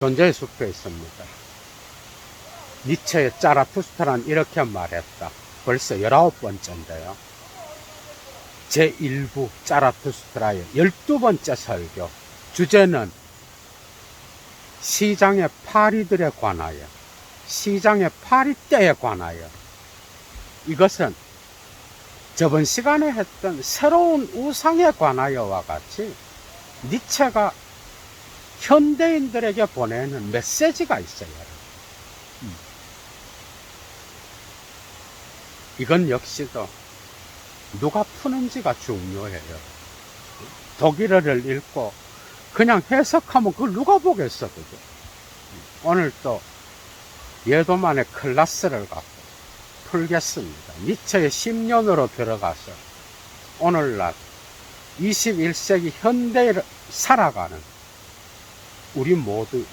존재의 숲에 있습니다. 니체의 자라투스트라는 이렇게 말했다. 벌써 19번째인데요. 제1부 자라투스트라의 12번째 설교. 주제는 시장의 파리들에 관하여, 시장의 파리떼에 관하여. 이것은 저번 시간에 했던 새로운 우상에 관하여와 같이 니체가 현대인들에게 보내는 메시지가 있어요. 이건 역시도 누가 푸는지가 중요해요. 독일어를 읽고 그냥 해석하면 그걸 누가 보겠어, 그죠? 오늘 또 예도만의 클래스를 갖고 풀겠습니다. 니체의 10년으로 들어가서 오늘날 21세기 현대를 살아가는 우리 모두에게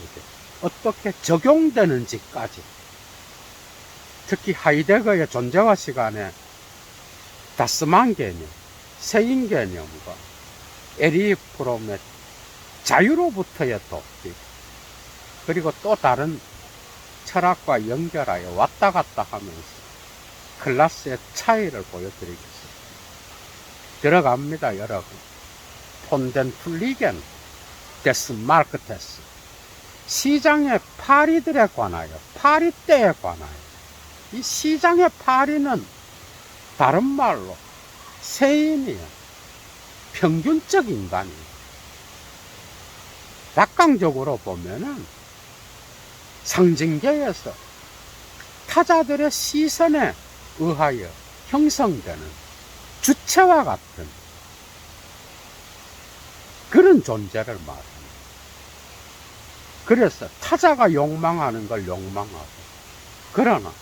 어떻게 적용되는지까지, 특히 하이데거의 존재와 시간에 다스만 개념, 세인 개념과 에리히 프롬의 자유로부터의 도피, 그리고 또 다른 철학과 연결하여 왔다 갔다 하면서 클래스의 차이를 보여드리겠습니다. 들어갑니다, 여러분. 폰덴 풀리겐 데스 마르크테스. 시장의 파리들에 관하여, 파리떼에 관하여. 이 시장의 파리는 다른 말로 세인이에요. 평균적 인간이에요. 낙관적으로 보면은 상징계에서 타자들의 시선에 의하여 형성되는 주체와 같은 그런 존재를 말합니다. 그래서 타자가 욕망하는 걸 욕망하고, 그러나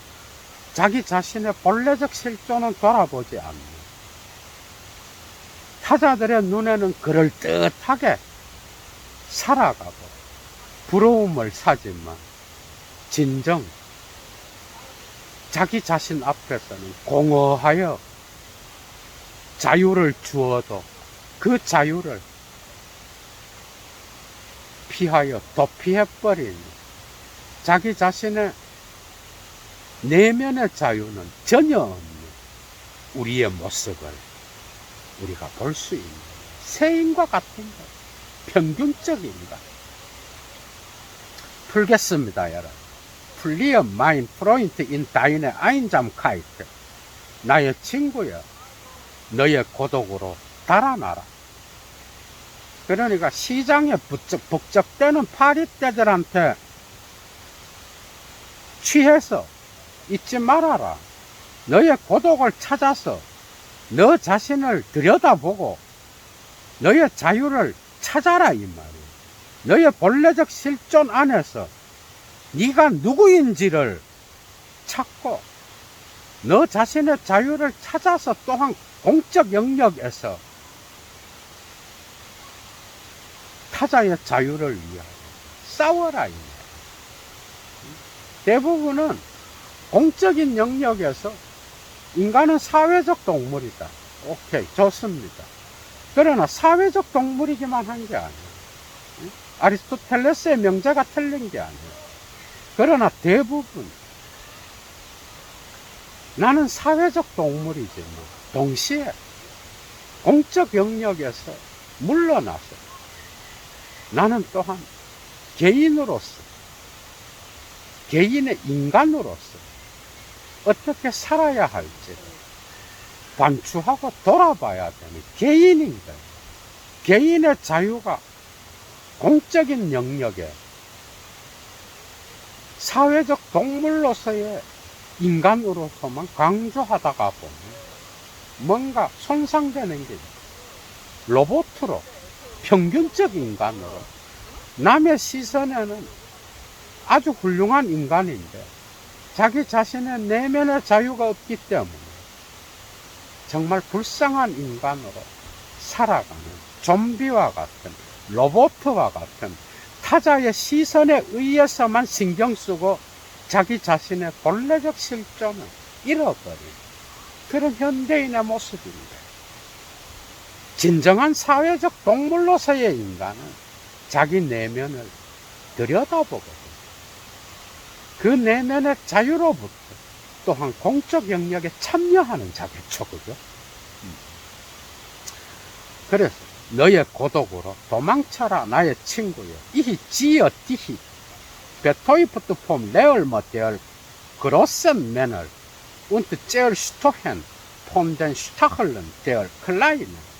자기 자신의 본래적 실존은 돌아보지 않는, 타자들의 눈에는 그럴듯하게 살아가고 부러움을 사지만 진정 자기 자신 앞에서는 공허하여 자유를 주어도 그 자유를 피하여 도피해버린 자기 자신의 내면의 자유는 전혀 없는 우리의 모습을 우리가 볼 수 있는 세인과 같은 것, 평균적인 것. 풀겠습니다, 여러분. 플리어 마인 프로인트 인 다인의 아인잠카이트. 나의 친구여, 너의 고독으로 달아나라. 그러니까 시장에 북적대는 파리떼들한테 취해서 잊지 말아라. 너의 고독을 찾아서 너 자신을 들여다보고 너의 자유를 찾아라, 이 말이에요. 너의 본래적 실존 안에서 네가 누구인지를 찾고 너 자신의 자유를 찾아서 또한 공적 영역에서 타자의 자유를 위하여 싸워라, 이 말이에요. 대부분은 공적인 영역에서 인간은 사회적 동물이다. 오케이, 좋습니다. 그러나 사회적 동물이기만 한 게 아니에요. 아리스토텔레스의 명제가 틀린 게 아니에요. 그러나 대부분 나는 사회적 동물이지만 동시에 공적 영역에서 물러나서 나는 또한 개인으로서, 개인의 인간으로서 어떻게 살아야 할지를 반추하고 돌아봐야 되는 개인인 거예요. 개인의 자유가 공적인 영역에 사회적 동물로서의 인간으로서만 강조하다가 보면 뭔가 손상되는 게 있어요. 로봇으로, 평균적 인간으로, 남의 시선에는 아주 훌륭한 인간인데 자기 자신의 내면의 자유가 없기 때문에 정말 불쌍한 인간으로 살아가는 좀비와 같은, 로봇과 같은 타자의 시선에 의해서만 신경 쓰고 자기 자신의 본래적 실존을 잃어버린 그런 현대인의 모습입니다. 진정한 사회적 동물로서의 인간은 자기 내면을 들여다보거든. 그 내면의 자유로부터 또한 공적 영역에 참여하는 자겠죠, 그죠? 그래서 너의 고독으로 도망쳐라 나의 친구여. 이히 지어 디히 베토이프트 폼 레얼 모델 그로센 맨을 운트 제얼 슈토헨 폼된 슈타헐른 데얼 클라이는.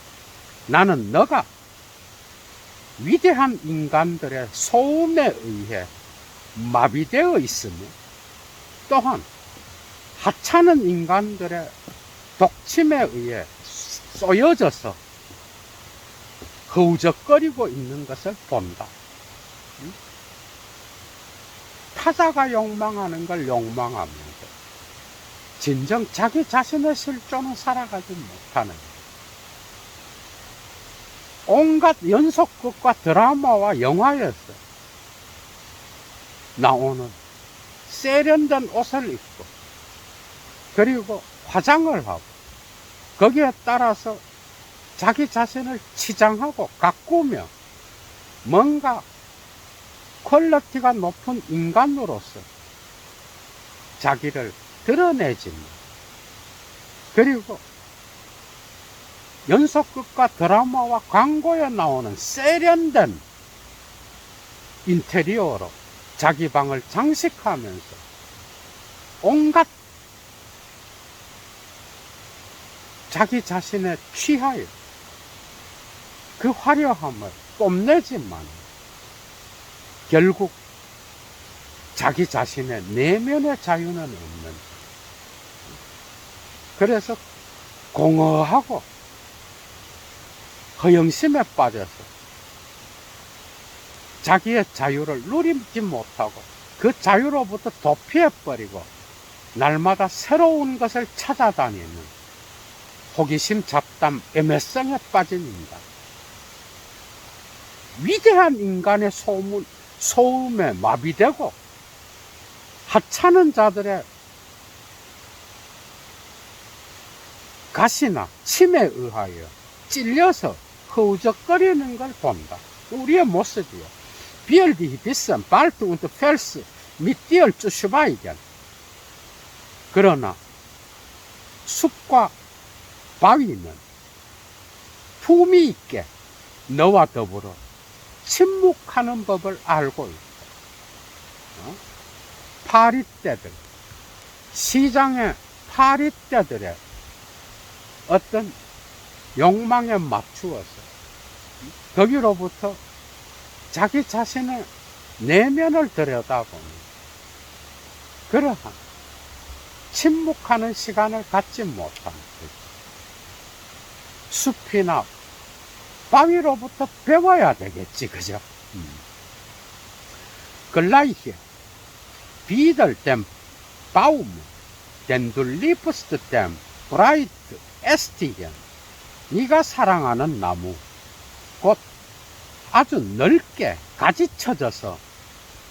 나는 너가 위대한 인간들의 소음에 의해 마비되어 있으며 또한 하찮은 인간들의 독침에 의해 쏘여져서 허우적거리고 있는 것을 본다. 타자가 욕망하는 걸 욕망하면서 진정 자기 자신의 실존은 살아가지 못하는 온갖 연속극과 드라마와 영화에서 나오는 세련된 옷을 입고 그리고 화장을 하고 거기에 따라서 자기 자신을 치장하고 가꾸며 뭔가 퀄리티가 높은 인간으로서 자기를 드러내지만 그리고 연속극과 드라마와 광고에 나오는 세련된 인테리어로 자기 방을 장식하면서 온갖 자기 자신에 취하여 그 화려함을 뽐내지만 결국 자기 자신의 내면의 자유는 없는, 그래서 공허하고 허영심에 빠져서 자기의 자유를 누리지 못하고 그 자유로부터 도피해버리고 날마다 새로운 것을 찾아다니는 호기심, 잡담, 애매성에 빠진 인간. 위대한 인간의 소음에 마비되고 하찮은 자들의 가시나 침에 의하여 찔려서 허우적거리는 걸 본다. 우리의 모습이요. 비엘디 비싼 발트 운트 펠스 밑디얼 쭈슈바이겐. 그러나 숲과 바위는 품위 있게 너와 더불어 침묵하는 법을 알고 있다. 파리떼들, 시장의 파리떼들의 어떤 욕망에 맞추어서 거기로부터 자기 자신의 내면을 들여다보는 그러한 침묵하는 시간을 갖지 못하는 거죠. 숲이나 바위로부터 배워야 되겠지, 그죠? 글라이히 비들 댐 바움 덴 두 리프스트 댐 브라이트 에스티겐. 네가 사랑하는 나무 곧 아주 넓게 가지쳐져서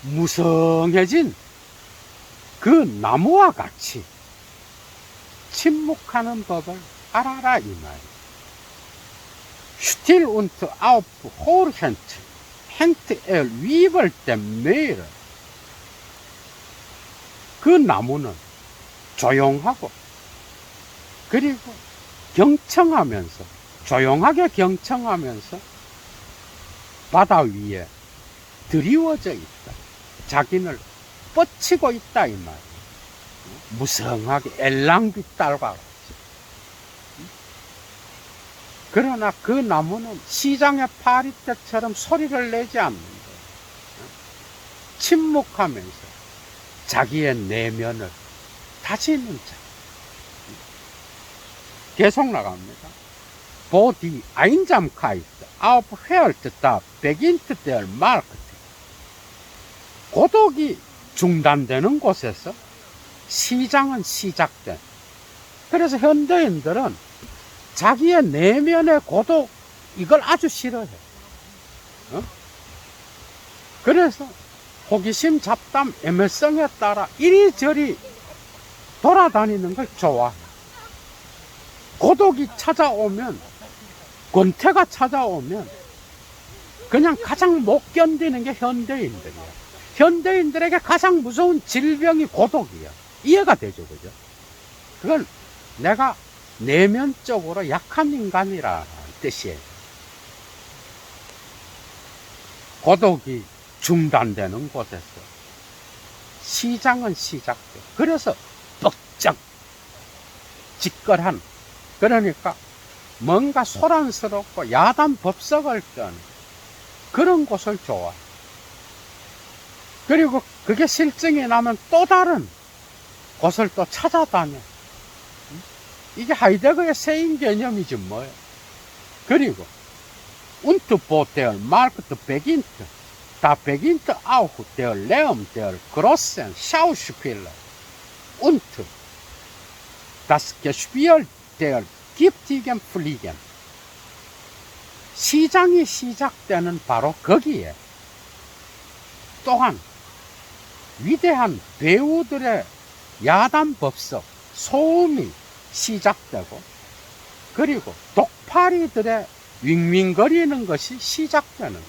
무성해진 그 나무와 같이 침묵하는 법을 알아라 이 말. Still und auf Horhent hängt Weibel dem Meer. 그 나무는 조용하고 그리고 경청하면서 조용하게 경청하면서 바다 위에 드리워져 있다. 자기를 뻗치고 있다 이 말이에요. 무성하게 엘랑빛 딸과 그러나 그 나무는 시장의 파리떼처럼 소리를 내지 않는 거예요. 침묵하면서 자기의 내면을 다지는 자. 계속 나갑니다. 보디 아인잠카이트 아우프 헤얼트다 베긴트 데얼 마르크트. 고독이 중단되는 곳에서 시장은 시작된. 그래서 현대인들은 자기의 내면의 고독 이걸 아주 싫어해. 그래서 호기심, 잡담, 애매성에 따라 이리저리 돌아다니는 걸 좋아해. 고독이 찾아오면, 권태가 찾아오면 그냥 가장 못 견디는 게 현대인들이야. 현대인들에게 가장 무서운 질병이 고독이야. 이해가 되죠, 그죠? 그건 내가 내면적으로 약한 인간이라는 뜻이에요. 고독이 중단되는 곳에서 시장은 시작돼. 그래서 뻑적 직걸한, 그러니까 뭔가 소란스럽고 야단 법석을 떠는 그런 곳을 좋아해. 그리고 그게 실증이 나면 또 다른 곳을 또 찾아다녀. 이게 하이데거의 세인 개념이지 뭐예요. 그리고 und wo der Markt beginnt, da beginnt auch der Lärm der großen Schauspieler und das Gespiel der giftigen Fliegen. 시장이 시작되는 바로 거기에 또한 위대한 배우들의 야단법석, 소음이 시작되고, 그리고 독파리들의 윙윙거리는 것이 시작되는 거예요.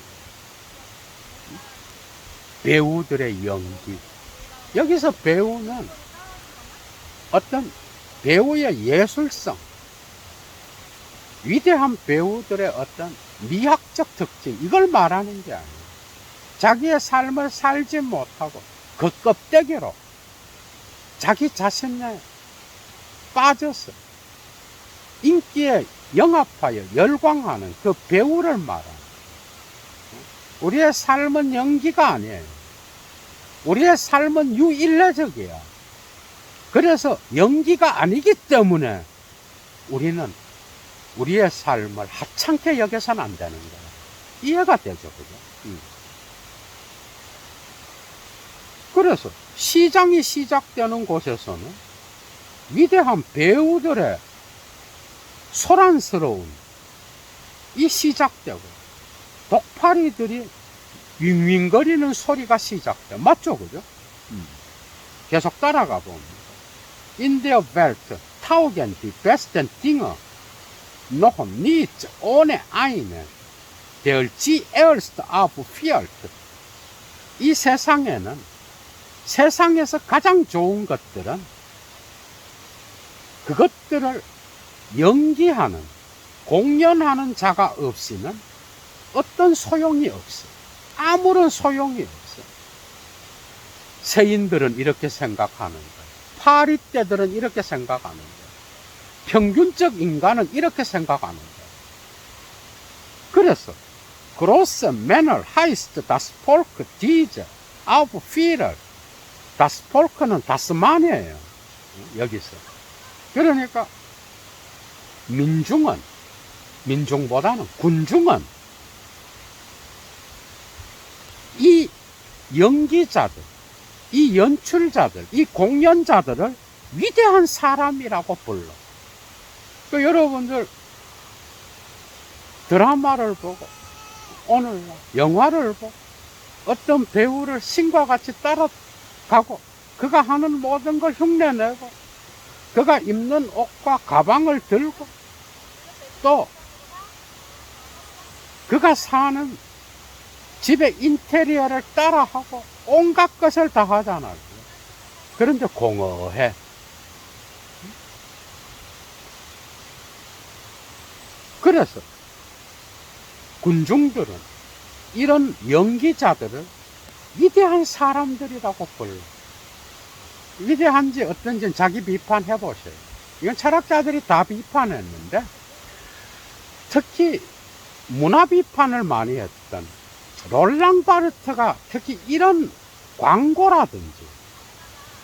배우들의 연기. 여기서 배우는 어떤 배우의 예술성, 위대한 배우들의 어떤 미학적 특징, 이걸 말하는 게 아니에요. 자기의 삶을 살지 못하고 그 껍데기로 자기 자신에 빠져서 인기에 영합하여 열광하는 그 배우를 말하는. 우리의 삶은 연기가 아니에요. 우리의 삶은 유일례적이야. 그래서 연기가 아니기 때문에 우리는 우리의 삶을 하찮게 여겨서는 안 되는 거야. 이해가 되죠, 그죠? 그래서 시장이 시작되는 곳에서는 위대한 배우들의 소란스러운 이 시작되고, 독파리들이 윙윙거리는 소리가 시작돼. 맞죠, 그죠? 계속 따라가 봅니다. In der Welt taugen die besten Dinge noch nicht ohne einen, der sie erst aufführt. 이 세상에는, 세상에서 가장 좋은 것들은 그것들을 연기하는, 공연하는 자가 없이는 어떤 소용이 없어. 아무런 소용이 없어. 세인들은 이렇게 생각하는 거예요. 파리떼들은 이렇게 생각하는 거예요. 평균적 인간은 이렇게 생각하는 거예요. 그래서 große Männer heißt das Volk diese auf vieler. das Volk는 다스마니아예요. 여기서. 그러니까 민중은, 민중보다는 군중은 이 연기자들, 이 연출자들, 이 공연자들을 위대한 사람이라고 불러. 그 여러분들 드라마를 보고, 오늘 영화를 보고, 어떤 배우를 신과 같이 따라가고, 그가 하는 모든 걸 흉내내고, 그가 입는 옷과 가방을 들고, 또 그가 사는 집의 인테리어를 따라하고 온갖 것을 다 하잖아요. 그런데 공허해. 그래서 군중들은 이런 연기자들을 위대한 사람들이라고 불러. 위대한지 어떤지 자기 비판해 보세요. 이건 철학자들이 다 비판했는데, 특히 문화 비판을 많이 했던 롤랑 바르트가 특히 이런 광고라든지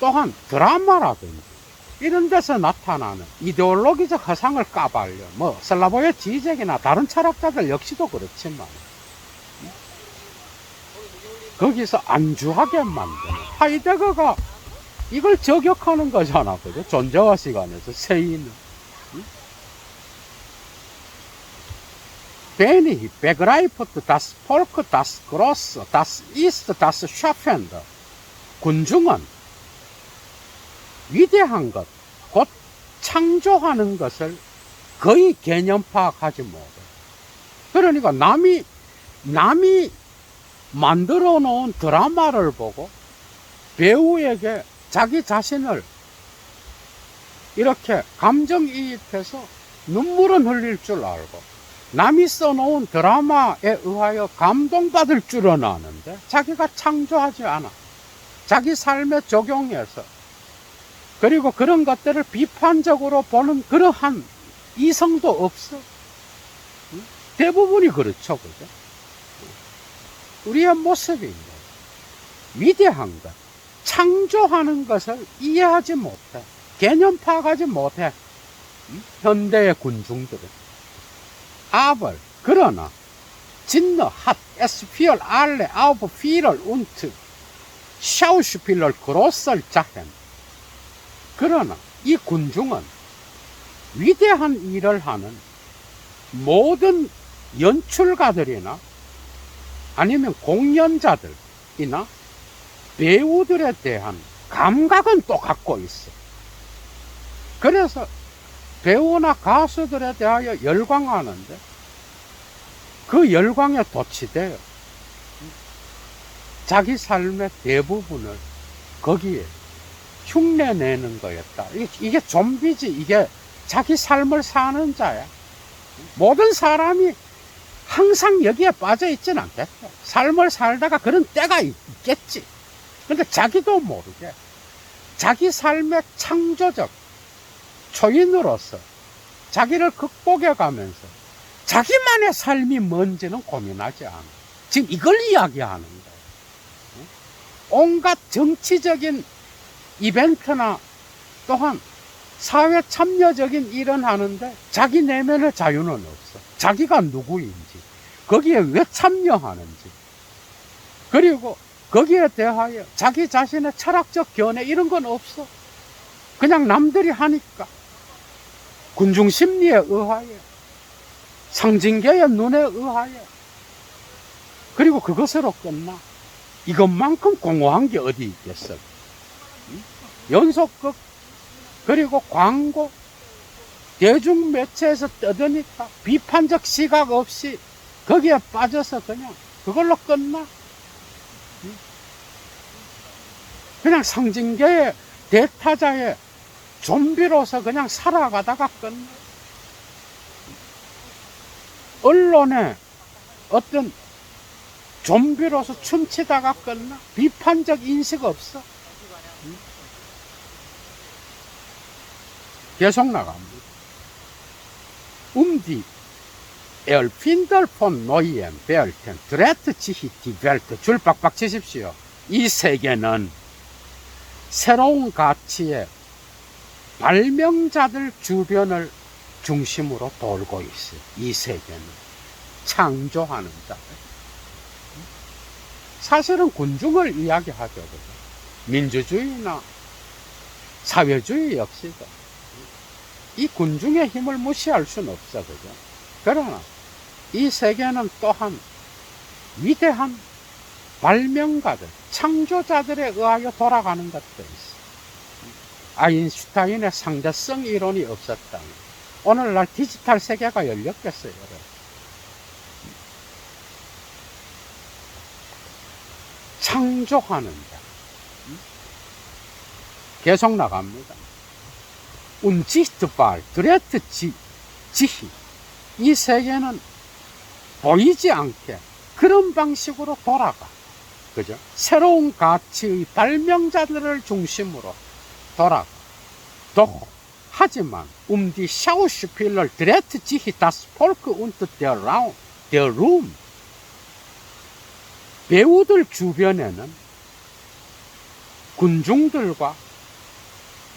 또한 드라마라든지 이런 데서 나타나는 이데올로기적 허상을 까발려, 뭐 슬라보의 지적이나 다른 철학자들 역시도 그렇지만 거기서 안주하게 만드는, 하이데거가 이걸 저격하는 거잖아, 그죠? 존재와 시간에서 세인은. Wenn ich begreife das Volk, das Große, das ist das Schaffende. 군중은 위대한 것, 곧 창조하는 것을 거의 개념 파악하지 못해. 그러니까 남이 만들어 놓은 드라마를 보고 배우에게 자기 자신을 이렇게 감정이입해서 눈물은 흘릴 줄 알고 남이 써놓은 드라마에 의하여 감동받을 줄은 아는데 자기가 창조하지 않아. 자기 삶에 적용해서 그리고 그런 것들을 비판적으로 보는 그러한 이성도 없어. 대부분이 그렇죠. 그죠? 우리의 모습입니다. 위대한 것, 창조하는 것을 이해하지 못해. 개념 파악하지 못해. 현대의 군중들은. Aber, 그러나, 진너, 핫, es viel alle auf vieler und Schauspieler großer Sachen. 그러나, 이 군중은 위대한 일을 하는 모든 연출가들이나 아니면 공연자들이나 배우들에 대한 감각은 또 갖고 있어. 그래서 배우나 가수들에 대하여 열광하는데 그 열광에 도취돼요. 자기 삶의 대부분을 거기에 흉내내는 거였다. 이게 좀비지. 이게 자기 삶을 사는 자야. 모든 사람이 항상 여기에 빠져 있진 않겠죠. 삶을 살다가 그런 때가 있겠지. 근데 자기도 모르게 자기 삶의 창조적 초인으로서 자기를 극복해 가면서 자기만의 삶이 뭔지는 고민하지 않아. 지금 이걸 이야기하는 거예요. 온갖 정치적인 이벤트나 또한 사회 참여적인 일은 하는데 자기 내면의 자유는 없어. 자기가 누구인지, 거기에 왜 참여하는지, 그리고 거기에 대하여 자기 자신의 철학적 견해 이런 건 없어. 그냥 남들이 하니까. 군중 심리에 의하여, 상징계의 눈에 의하여, 그리고 그것으로 끝나. 이것만큼 공허한 게 어디 있겠어. 연속극, 그리고 광고, 대중매체에서 떠드니까 비판적 시각 없이 거기에 빠져서 그냥 그걸로 끝나. 그냥 상징계의 대타자의 좀비로서 그냥 살아가다가 끝나. 언론의 어떤 좀비로서 춤추다가 끝나. 비판적 인식 없어. 계속 나갑니다. Die Erfinder von neuen Welten dreht sich die Welt. 줄 빡빡 치십시오. 이 세계는 새로운 가치의 발명자들 주변을 중심으로 돌고 있어요. 이 세계는 창조하는 자들. 사실은 군중을 이야기하죠. 그죠? 민주주의나 사회주의 역시도 이 군중의 힘을 무시할 수는 없어. 그죠? 그러나 이 세계는 또한 위대한 발명가들, 창조자들에 의하여 돌아가는 것도 있어. 아인슈타인의 상대성 이론이 없었다면 오늘날 디지털 세계가 열렸겠어요. 창조하는 자. 계속 나갑니다. unsichtbar, dreht sich. 이 세계는 보이지 않게 그런 방식으로 돌아가. 그죠? 새로운 가치의 발명자들을 중심으로 돌아가. 또, 하지만, die Schauspieler dreht sich das Volk und der Ruhm. 배우들 주변에는 군중들과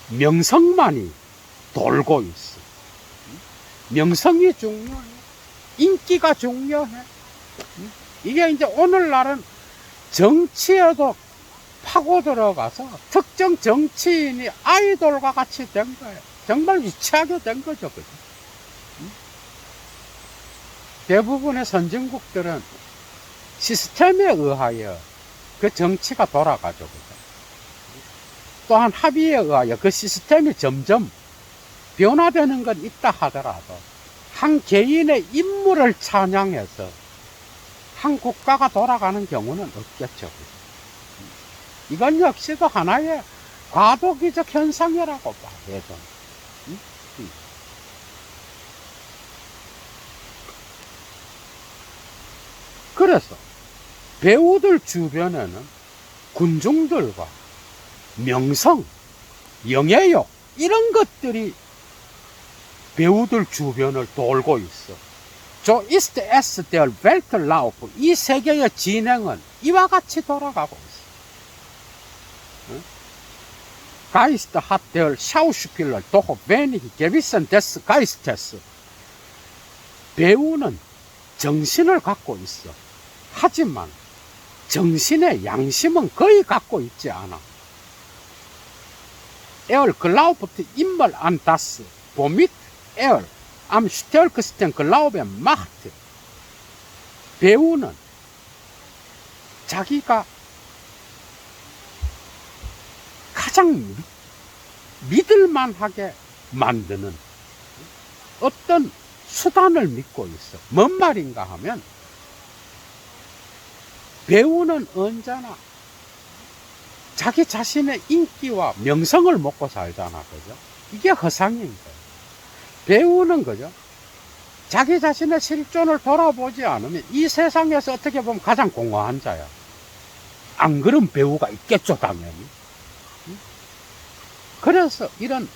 명성만이 돌고 있어. 명성이 중요해. 인기가 중요해. 이게 이제 오늘날은 정치에도 파고 들어가서 특정 정치인이 아이돌과 같이 된 거예요. 정말 유치하게 된 거죠. 그죠? 대부분의 선진국들은 시스템에 의하여 그 정치가 돌아가죠. 그죠? 또한 합의에 의하여 그 시스템이 점점 변화되는 건 있다 하더라도 한 개인의 인물을 찬양해서 한 국가가 돌아가는 경우는 없겠죠. 이건 역시도 하나의 과도기적 현상이라고 봐, 예전. 그래서 배우들 주변에는 군중들과 명성, 영예욕 이런 것들이 배우들 주변을 돌고 있어. So ist es der Weltlauf. 이 세계의 진행은 이와 같이 돌아가고 있어. Geist hat der Schauspieler doch wenig Gewissen des Geistes. 배우는 정신을 갖고 있어. 하지만 정신의 양심은 거의 갖고 있지 않아. Er glaubt immer an das, womit er am stärksten Glauben macht. 배우는 자기가 가장 믿을만하게 만드는 어떤 수단을 믿고 있어. 뭔 말인가 하면 배우는 언제나 자기 자신의 인기와 명성을 먹고 살잖아. 그죠? 이게 허상인 거예요. 배우는 그죠? 자기 자신의 실존을 돌아보지 않으면 이 세상에서 어떻게 보면 가장 공허한 자야. 안 그런 배우가 있겠죠, 당연히. 그래서 이런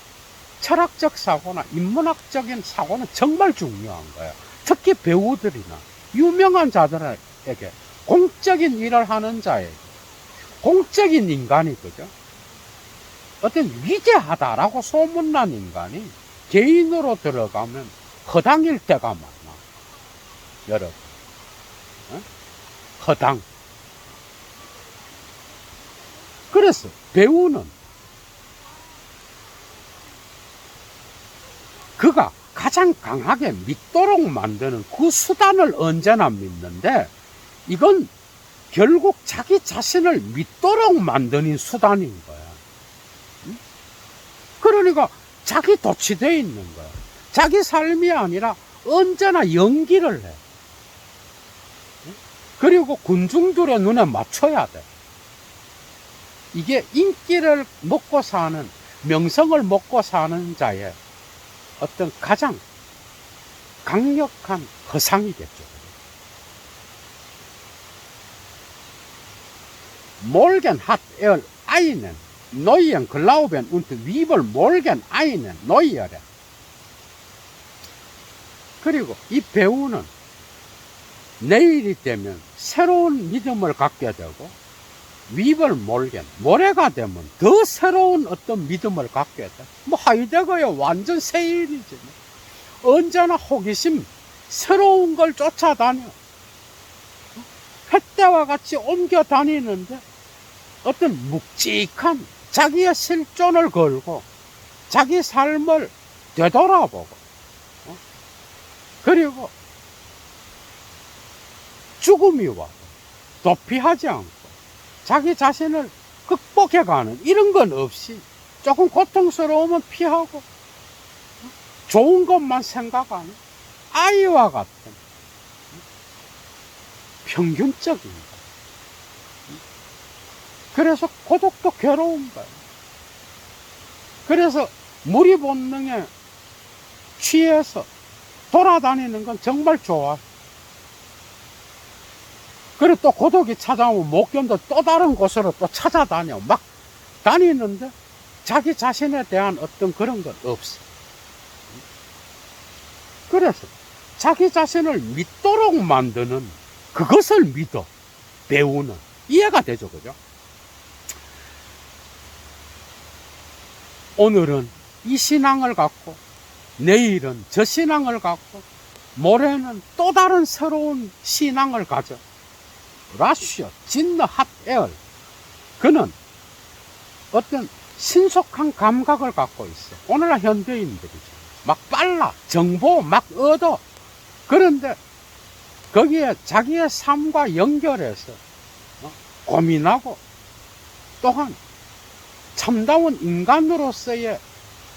철학적 사고나 인문학적인 사고는 정말 중요한 거예요. 특히 배우들이나 유명한 자들에게, 공적인 일을 하는 자에게, 공적인 인간이 그죠? 어떤 위대하다라고 소문난 인간이 개인으로 들어가면 허당일 때가 많아. 여러분, 허당. 그래서 배우는 그가 가장 강하게 믿도록 만드는 그 수단을 언제나 믿는데, 이건 결국 자기 자신을 믿도록 만드는 수단인 거야. 그러니까 자기 도취되어 있는 거야. 자기 삶이 아니라 언제나 연기를 해. 그리고 군중들의 눈에 맞춰야 돼. 이게 인기를 먹고 사는, 명성을 먹고 사는 자의 어떤 가장 강력한 허상이겠죠. Morgen hat er einen neuen Glauben und wir morgen einen neueren. 그리고 이 배우는 내일이 되면 새로운 믿음을 갖게 되고, 위벌 몰겐, 모레가 되면 더 새로운 어떤 믿음을 갖게 돼. 뭐 하이데거야 완전 새 일이지. 언제나 호기심, 새로운 걸 쫓아다녀. 햇때와 같이 옮겨 다니는데 어떤 묵직한 자기의 실존을 걸고 자기 삶을 되돌아보고, 그리고 죽음이 와도 도피하지 않고 자기 자신을 극복해가는 이런 건 없이 조금 고통스러우면 피하고 좋은 것만 생각하는 아이와 같은 평균적인 거. 그래서 고독도 괴로운 거예요. 그래서 무리 본능에 취해서 돌아다니는 건 정말 좋아. 그리고 또 고독이 찾아오면 못 견뎌 또 다른 곳으로 또 찾아다녀. 막 다니는데 자기 자신에 대한 어떤 그런 건 없어. 그래서 자기 자신을 믿도록 만드는 그것을 믿어. 배우는. 이해가 되죠, 그죠? 오늘은 이 신앙을 갖고, 내일은 저 신앙을 갖고, 모레는 또 다른 새로운 신앙을 가져. 라슈, 진너, 핫, 에얼. 그는 어떤 신속한 감각을 갖고 있어. 오늘날 현대인들이죠. 막 빨라. 정보 막 얻어. 그런데 거기에 자기의 삶과 연결해서 고민하고, 또한 참다운 인간으로서의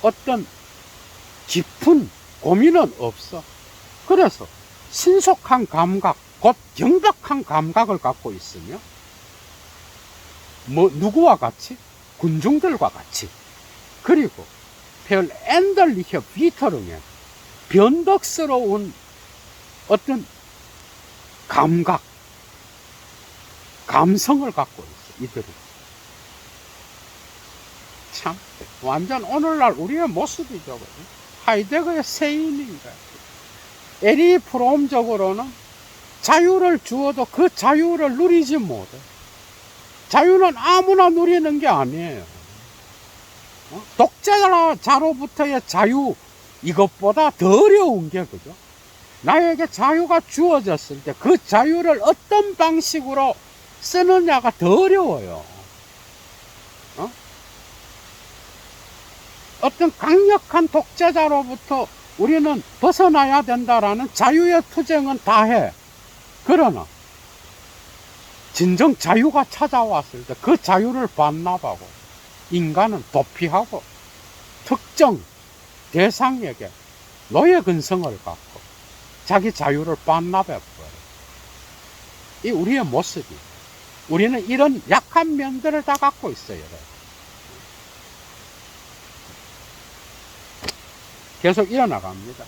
어떤 깊은 고민은 없어. 그래서 신속한 감각, 곧 경박한 감각을 갖고 있으며, 누구와 같이? 군중들과 같이. 그리고 별 엔들리혀 비터릉의 변덕스러운 어떤 감각, 감성을 갖고 있어, 이들이. 참, 완전 오늘날 우리의 모습이죠. 하이데거의 세인인가. 에리 프롬적으로는 자유를 주어도 그 자유를 누리지 못해. 자유는 아무나 누리는 게 아니에요. 독재자로부터의 자유, 이것보다 더 어려운 게, 그죠? 나에게 자유가 주어졌을 때 그 자유를 어떤 방식으로 쓰느냐가 더 어려워요. 어떤 강력한 독재자로부터 우리는 벗어나야 된다라는 자유의 투쟁은 다 해. 그러나 진정 자유가 찾아왔을 때 그 자유를 반납하고 인간은 도피하고 특정 대상에게 노예 근성을 갖고 자기 자유를 반납해버려요. 이 우리의 모습이. 우리는 이런 약한 면들을 다 갖고 있어요. 계속 이어나갑니다.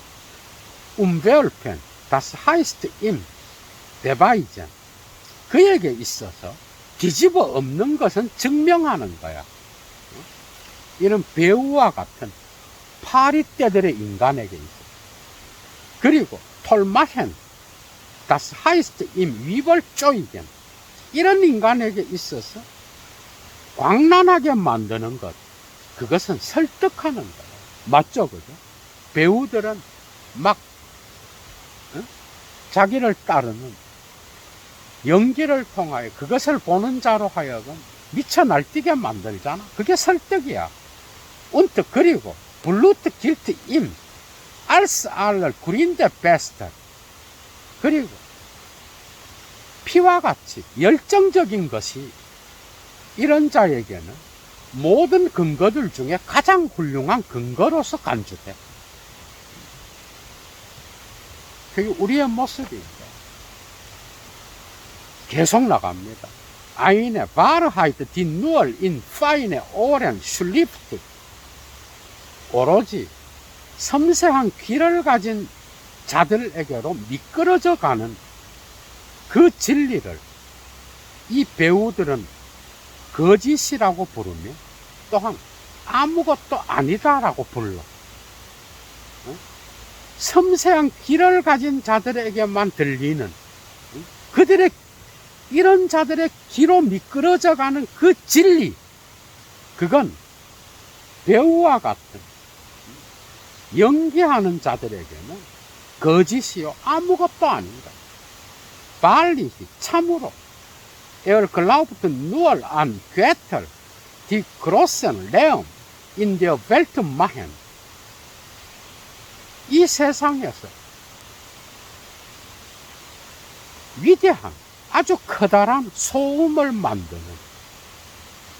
Umweltpen, das heißt im Beweisen. 그에게 있어서 뒤집어 엎는 것은 증명하는 거야. 이런 배우와 같은 파리떼들의 인간에게 있어. 그리고 톨마헨, das heißt im Überzeugen. 이런 인간에게 있어서 광란하게 만드는 것, 그것은 설득하는 거야. 맞죠, 그죠? 배우들은 막 자기를 따르는 연기를 통하여 그것을 보는 자로 하여금 미쳐 날뛰게 만들잖아. 그게 설득이야. Und 그리고 블루트 길트 임 als aller gründe beste. 그리고 피와 같이 열정적인 것이 이런 자에게는 모든 근거들 중에 가장 훌륭한 근거로서 간주돼. 그게 우리의 모습입니다. 계속 나갑니다. Eine Wahrheit, die nur in feine Ohren schlüpft. 오로지 섬세한 귀를 가진 자들에게로 미끄러져 가는 그 진리를 이 배우들은 거짓이라고 부르며 또한 아무것도 아니다라고 불러. 섬세한 귀를 가진 자들에게만 들리는 그들의 이런 자들의 귀로 미끄러져 가는 그 진리, 그건 배우와 같은 연기하는 자들에게는 거짓이요 아무것도 아닌가. 발리히 참으로 Er glaubt nur an Götter, die großen Lehm in der Welt machen. 이 세상에서 위대한 아주 커다란 소음을 만드는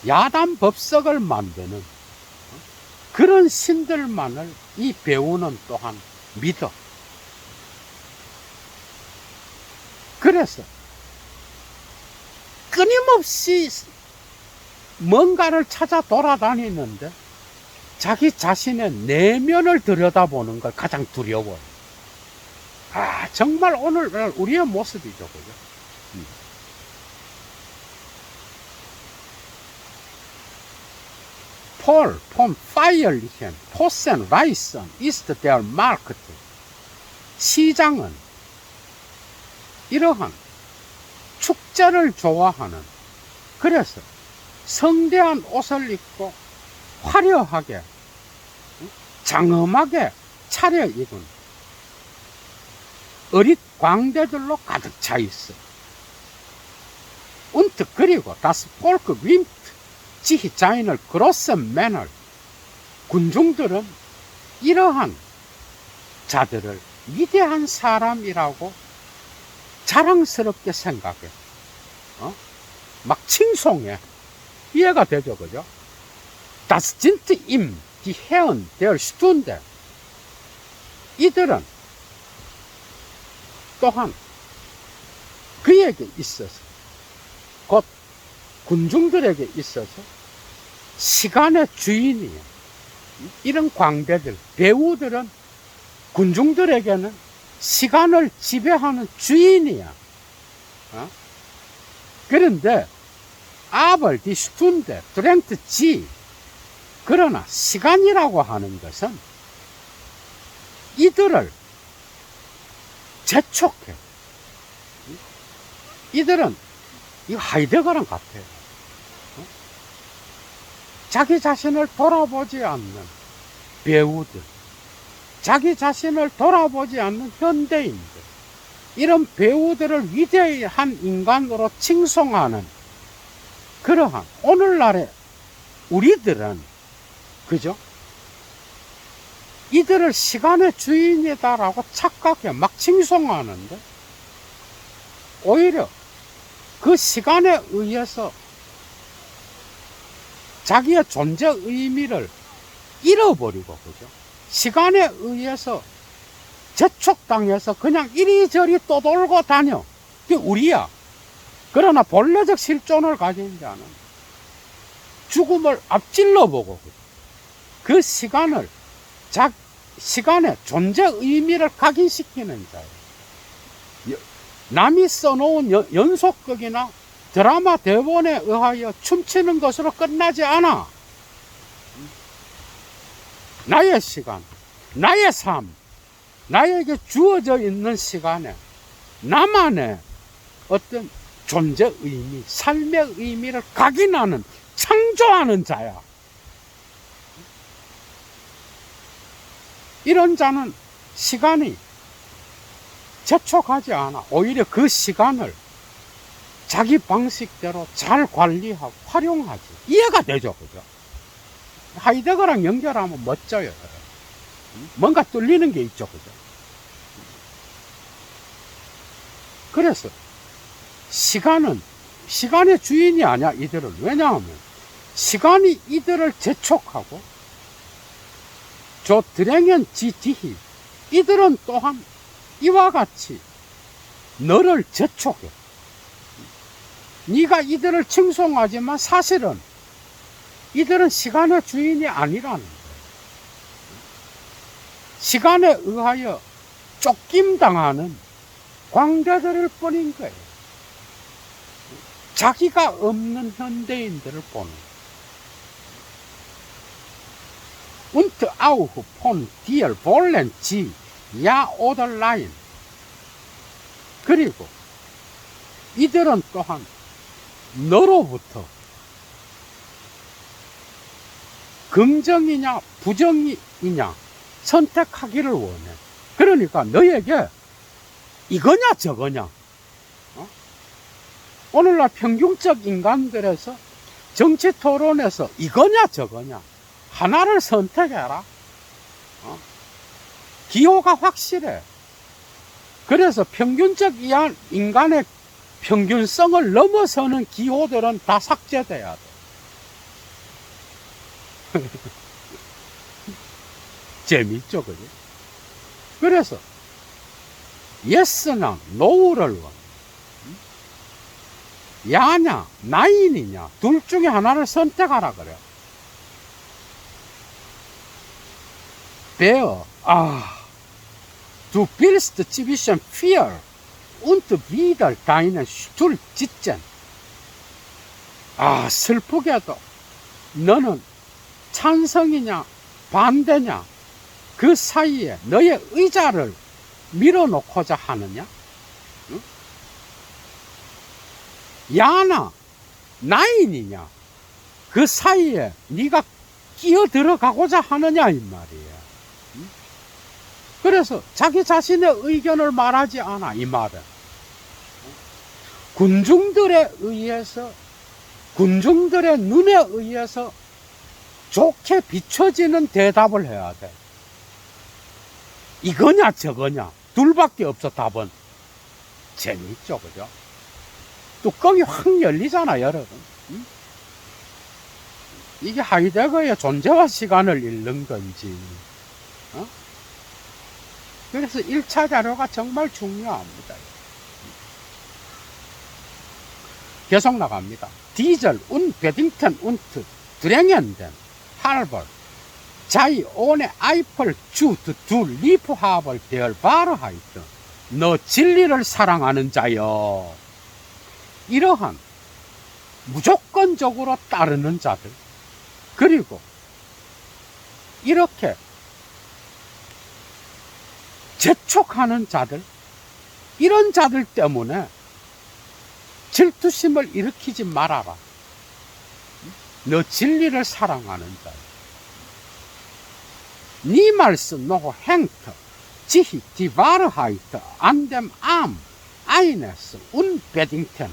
야단 법석을 만드는 그런 신들만을 이 배우는 또한 믿어. 그래서 끊임없이 뭔가를 찾아 돌아다니는데 자기 자신의 내면을 들여다보는 걸 가장 두려워요. 아, 정말 오늘 우리의 모습이죠, 그죠? Paul vom Feierlichen, Possen, Reisen ist der Markt. 시장은 이러한 축제를 좋아하는, 그래서 성대한 옷을 입고 화려하게 장엄하게 차려입은 어릿 광대들로 가득 차 있어. Und 그리고 das Volk winkt sich seiner großen Männer. 군중들은 이러한 자들을 위대한 사람이라고 자랑스럽게 생각해. 막 칭송해. 이해가 되죠, 그죠? Das sind ihm die Herren der Stunde. 이들은 또한 그에게 있어서, 곧 군중들에게 있어서 시간의 주인이에요. 이런 광대들, 배우들은 군중들에게는 시간을 지배하는 주인이야. 그런데 아벌 디 스툰데 드렌트 지, 그러나 시간이라고 하는 것은 이들을 재촉해. 이들은 이 하이데거랑 같아요. 자기 자신을 돌아보지 않는 배우들, 자기 자신을 돌아보지 않는 현대인들, 이런 배우들을 위대한 인간으로 칭송하는 그러한 오늘날의 우리들은, 그죠? 이들을 시간의 주인이다라고 착각해 막 칭송하는데, 오히려 그 시간에 의해서 자기의 존재 의미를 잃어버리고, 그죠? 시간에 의해서 재촉당해서 그냥 이리저리 떠돌고 다녀. 그게 우리야. 그러나 본래적 실존을 가진 자는 죽음을 앞질러 보고 그 시간을 시간의 존재 의미를 각인시키는 자예요. 남이 써놓은 연속극이나 드라마 대본에 의하여 춤추는 것으로 끝나지 않아. 나의 시간, 나의 삶, 나에게 주어져 있는 시간에 나만의 어떤 존재 의미, 삶의 의미를 각인하는, 창조하는 자야. 이런 자는 시간이 재촉하지 않아. 오히려 그 시간을 자기 방식대로 잘 관리하고 활용하지. 이해가 되죠, 그죠? 하이데거랑 연결하면 멋져요. 뭔가 뚫리는 게 있죠, 그죠? 그래서 시간은 시간의 주인이 아니야, 이들은. 왜냐하면 시간이 이들을 재촉하고, 저 드랭엔 지디히, 이들은 또한 이와 같이 너를 재촉해. 네가 이들을 칭송하지만 사실은 이들은 시간의 주인이 아니라는 거예요. 시간에 의하여 쫓김당하는 광대들을 뿐인 거예요. 자기가 없는 현대인들을 보는 거예요. Und auch von dir wollen sie ja oder nein. 그리고 이들은 또한 너로부터 긍정이냐 부정이냐 선택하기를 원해. 그러니까 너에게 이거냐 저거냐. 오늘날 평균적 인간들에서 정치 토론에서 이거냐 저거냐 하나를 선택해라. 기호가 확실해. 그래서 평균적 인간의 평균성을 넘어서는 기호들은 다 삭제돼야 돼. 재밌죠, 그죠? 그래서 예스나 노우를 원, 야냐 나인이냐 둘 중에 하나를 선택하라 그래. Wer du willst zwischen vier und wieder deinen Stuhl sitzen. 슬프게도 너는 찬성이냐 반대냐 그 사이에 너의 의자를 밀어놓고자 하느냐? 응? 야나 나인이냐 그 사이에 네가 끼어 들어가고자 하느냐 이 말이에요. 그래서 자기 자신의 의견을 말하지 않아, 이 말은. 군중들에 의해서, 군중들의 눈에 의해서 좋게 비춰지는 대답을 해야 돼. 이거냐 저거냐 둘밖에 없어. 답은. 재밌죠, 그죠? 뚜껑이 확 열리잖아, 여러분. 이게 하이데거의 존재와 시간을 읽는 건지. 그래서 1차 자료가 정말 중요합니다. 계속 나갑니다. 디젤, 베딩턴, 드랭엔덴, 할벌, 자이, 오네, 아이플, 두, 리프, 하벌, 베얼, 바르하이트. 너 진리를 사랑하는 자여. 이러한 무조건적으로 따르는 자들, 그리고 이렇게 재촉하는 자들, 이런 자들 때문에 질투심을 일으키지 말아라. 너 진리를 사랑하는 자여. 니말스 노호 행터 지히 디바르하이트 안뎀 아이네스 베딩텐.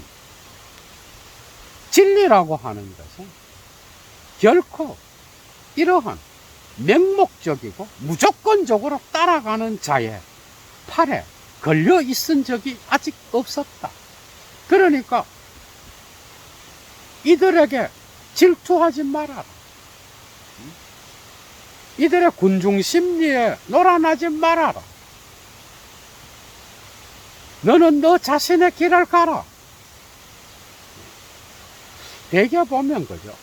진리라고 하는 것은 결코 이러한 맹목적이고 무조건적으로 따라가는 자의 팔에 걸려 있은 적이 아직 없었다. 그러니까 이들에게 질투하지 말아라. 이들의 군중심리에 놀아나지 말아라. 너는 너 자신의 길을 가라. 대개 보면 그죠,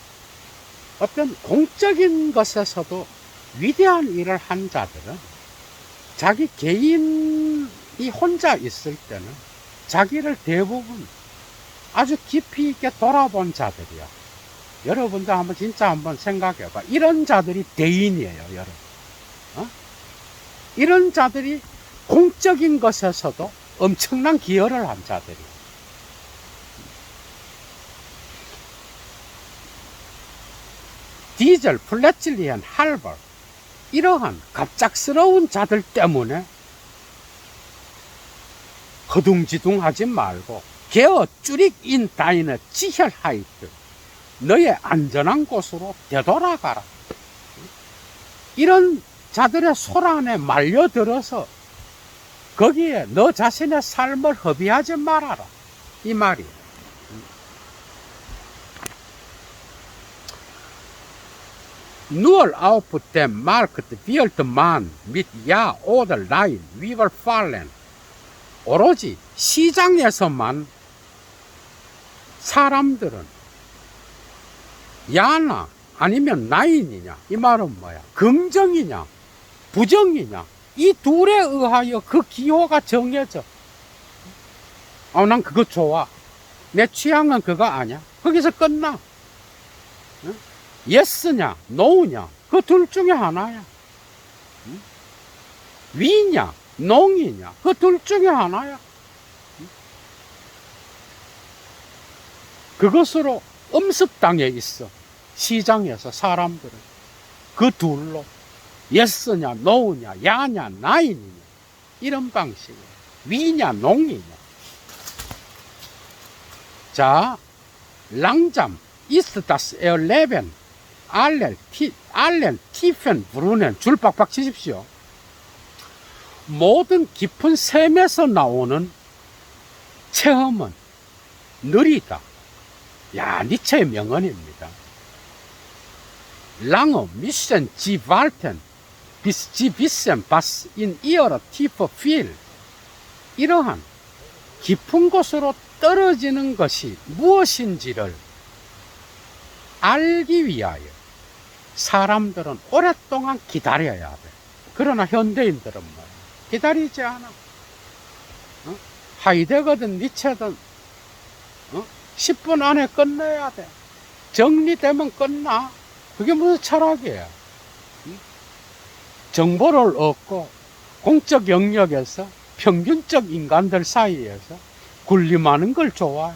어떤 공적인 것에서도 위대한 일을 한 자들은 자기 개인이 혼자 있을 때는 자기를 대부분 아주 깊이 있게 돌아본 자들이야. 여러분도 진짜 한번 생각해봐. 이런 자들이 대인이에요, 여러분. 이런 자들이 공적인 것에서도 엄청난 기여를 한 자들이에요. 디젤, 플래칠리안, 할벌, 이러한 갑작스러운 자들 때문에 허둥지둥하지 말고 게어 쭈릭 인 다이너 지혈하이트. 너의 안전한 곳으로 되돌아가라. 이런 자들의 소란에 말려들어서 거기에 너 자신의 삶을 허비하지 말아라, 이 말이에요. Nur auf dem Markt wird man mit Ja oder Nein überfallen. 오로지 시장에서만 사람들은 야나 아니면 나인이냐, 이 말은 뭐야? 긍정이냐 부정이냐, 이 둘에 의하여 그 기호가 정해져. 난 그거 좋아, 내 취향은 그거 아니야, 거기서 끝나. 예스냐 노냐, 그 둘 중에 하나야. 위냐 농이냐, 그 둘 중에 하나야. 그것으로 엄습당해 있어, 시장에서 사람들은. 그 둘로 예스냐 노냐, 야냐 나인이냐, 이런 방식이야. 위냐 농이냐. 자, 랑잠 ist das Erleben allen tiefen Brunnen. 줄 빡빡 치십시오. 모든 깊은 샘에서 나오는 체험은 느리다. 야, 니체의 명언입니다. Lange müssen sie warten, bis sie wissen, was in ihrer Tiefe fehlt. 이러한 깊은 곳으로 떨어지는 것이 무엇인지를 알기 위하여 사람들은 오랫동안 기다려야 돼. 그러나 현대인들은 뭐야? 기다리지 않아. 하이데거든 니체든 10분 안에 끝내야 돼. 정리되면 끝나. 그게 무슨 철학이야? 정보를 얻고 공적 영역에서 평균적 인간들 사이에서 군림하는 걸 좋아해.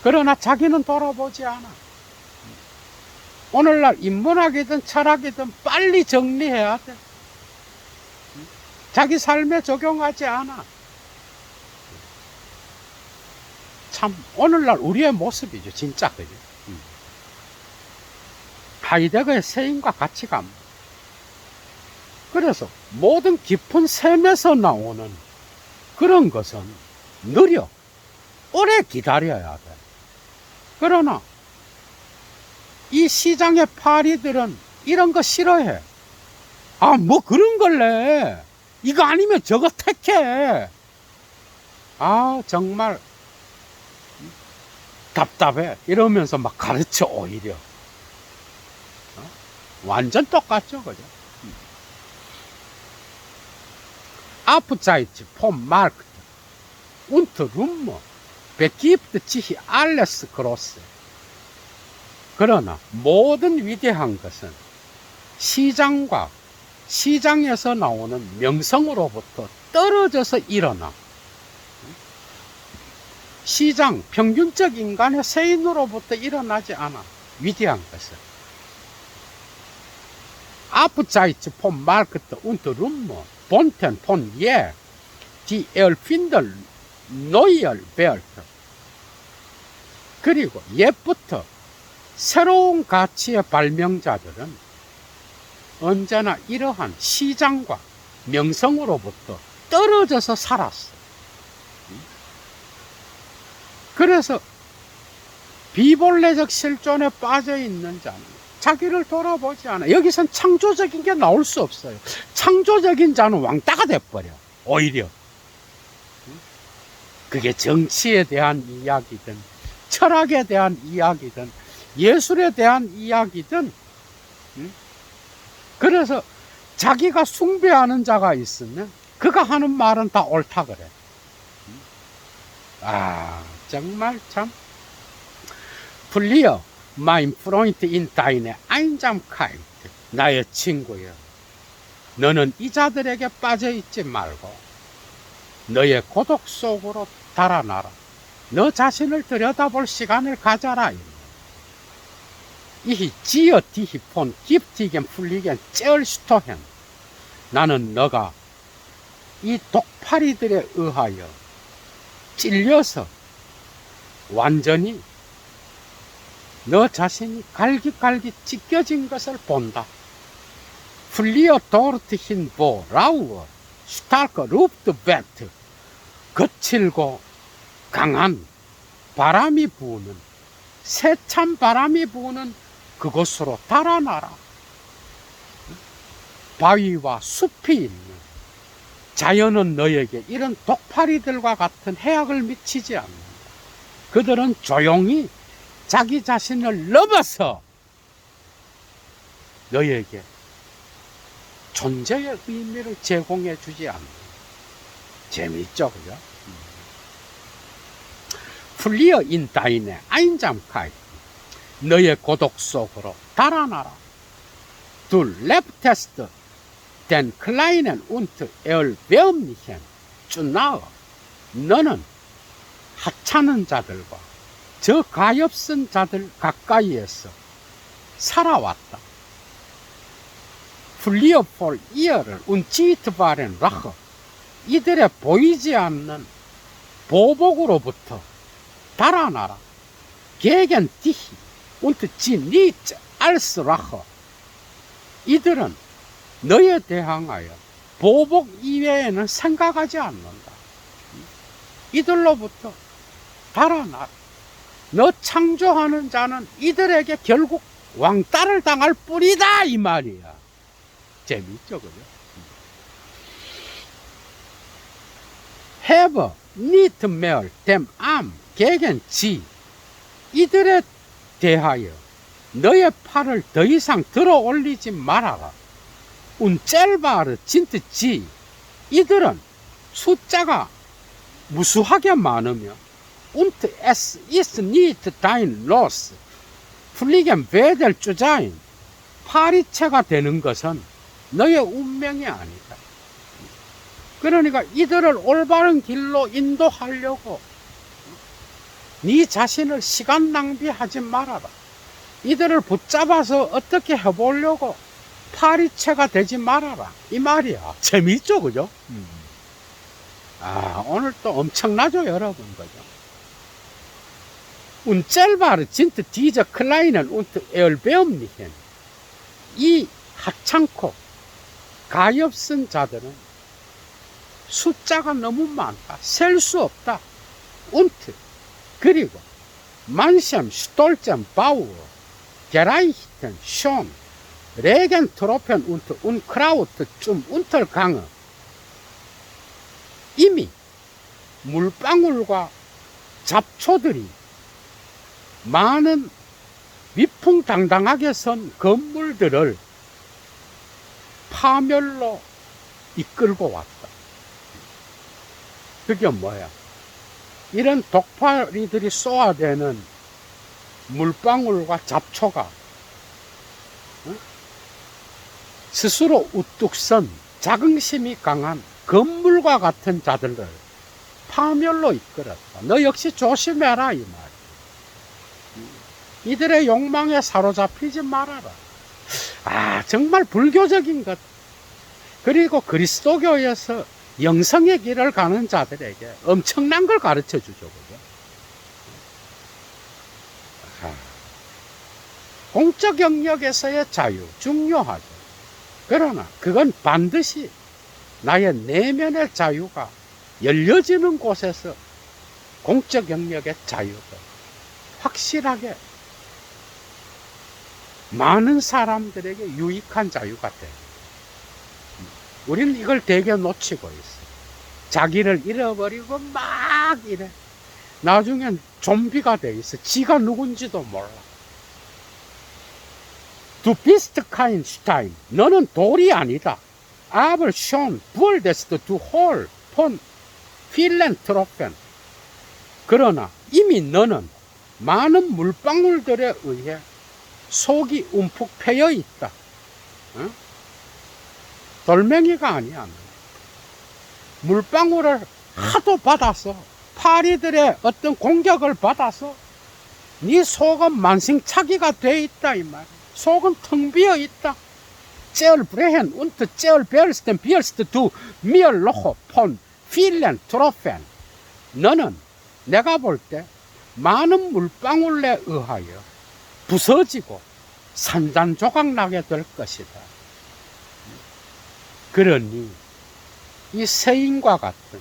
그러나 자기는 돌아보지 않아. 오늘날 인문학이든 철학이든 빨리 정리해야 돼. 자기 삶에 적용하지 않아. 참 오늘날 우리의 모습이죠, 진짜. 그죠? 하이데거의 세인과 가치감. 그래서 모든 깊은 샘에서 나오는 그런 것은 느려, 오래 기다려야 돼. 그러나 이 시장의 파리들은 이런 거 싫어해. 뭐 그런 걸래, 이거 아니면 저거 택해. 정말 답답해. 이러면서 막 가르쳐, 오히려. 완전 똑같죠, 그죠? Abseits vom Markt und Rum begibt sich alles Große. 그러나 모든 위대한 것은 시장과 시장에서 나오는 명성으로부터 떨어져서 일어나. 시장, 평균적 인간의 세인으로부터 일어나지 않아. 위대한 것은. Abseits vom Markt und Rum Bonten von je, die Erfinder neuer Welt. 그리고 옛부터 새로운 가치의 발명자들은 언제나 이러한 시장과 명성으로부터 떨어져서 살았어. 그래서 비본래적 실존에 빠져 있는 자는 자기를 돌아보지 않아. 여기선 창조적인 게 나올 수 없어요. 창조적인 자는 왕따가 돼버려. 오히려. 그게 정치에 대한 이야기든 철학에 대한 이야기든 예술에 대한 이야기든. 그래서 자기가 숭배하는 자가 있으면 그가 하는 말은 다 옳다 그래. 정말 참. 플리어 mein Freund in deine Einsamkeit. 나의 친구여, 너는 이 자들에게 빠져있지 말고 너의 고독 속으로 달아나라. 너 자신을 들여다볼 시간을 가져라. Ich ziehe dich von giftigen Fliegen zerstoßen. 나는 너가 이 독파리들에 의하여 찔려서 완전히 너 자신이 갈깃갈깃 찢겨진 것을 본다. Fliehe dorthin, wo raue, starke Luft weht. 거칠고 강한 바람이 부는, 세찬 바람이 부는 그곳으로 달아나라. 바위와 숲이 있는 자연은 너에게 이런 독파리들과 같은 해악을 미치지 않는다. 그들은 조용히 자기 자신을 넘어서 너에게 존재의 의미를 제공해 주지 않는다. 재미있죠, 그죠? Fliehe in deine Einsamkeit. 너의 고독 속으로 달아나라. Du lebtest den Kleinen und Erbärmlichen zu nahe. 너는 하찮은 자들과 저 가엾은 자들 가까이에서 살아왔다. Fliehe vor ihrer unsichtbaren Rache. 이들의 보이지 않는 보복으로부터 달아나라. Gegen dich und sie nicht als Rache. 이들은 너에 대항하여 보복 이외에는 생각하지 않는다. 이들로부터 달아나라. 너 창조하는 자는 이들에게 결국 왕따를 당할 뿐이다, 이 말이야. 재미있죠, 그죠? Have nicht mehr dem Arm gegen sie. 이들에 대하여 너의 팔을 더 이상 들어 올리지 말아라. unzählbare sind sie. 이들은 숫자가 무수하게 많으며 und es ist nicht dein Los. fliegen weder zu sein. 파리채가 되는 것은 너의 운명이 아니다. 그러니까 이들을 올바른 길로 인도하려고 네 자신을 시간 낭비하지 말아라. 이들을 붙잡아서 어떻게 해보려고 파리채가 되지 말아라, 이 말이야. 재미있죠, 그죠? 오늘 또 엄청나죠, 여러분, 그죠? unzählbare sind diese kleinen und erbärmlichen. 이 하찮고 가엾은 자들은 숫자가 너무 많다. 셀 수 없다. und 그리고 manchem stolzen Bauer gereichten schon Regentropfen und Unkraut zum Untergang. 이미 물방울과 잡초들이 많은 위풍당당하게 선 건물들을 파멸로 이끌고 왔다. 그게 뭐야? 이런 독파리들이 쏘아대는 물방울과 잡초가 스스로 우뚝 선 자긍심이 강한 건물과 같은 자들을 파멸로 이끌었다. 너 역시 조심해라 이 말. 이들의 욕망에 사로잡히지 말아라. 아, 정말 불교적인 것. 그리고 그리스도교에서 영성의 길을 가는 자들에게 엄청난 걸 가르쳐 주죠. 그죠? 공적 영역에서의 자유 중요하죠. 그러나 그건 반드시 나의 내면의 자유가 열려지는 곳에서 공적 영역의 자유도 확실하게 많은 사람들에게 유익한 자유가 돼. 우리는 이걸 되게 놓치고 있어. 자기를 잃어버리고 막 이래. 나중엔 좀비가 돼 있어. 지가 누군지도 몰라. Du bist kein Stein. 너는 돌이 아니다. Aber schon wurdest du Hohl von vielen Tropfen. 그러나 이미 너는 많은 물방울들에 의해 속이 움푹 패여 있다. 응? 돌멩이가 아니야. 물방울을 하도 받아서 파리들의 어떤 공격을 받아서 네 속은 만신차기가 돼 있다 이 말. 속은 텅 비어 있다. Zerbrehen und zerbersten wirst du mir noch von vielen Tropfen. 너는 내가 볼 때 많은 물방울에 의하여 부서지고 산산조각 나게 될 것이다. 그러니 이 세인과 같은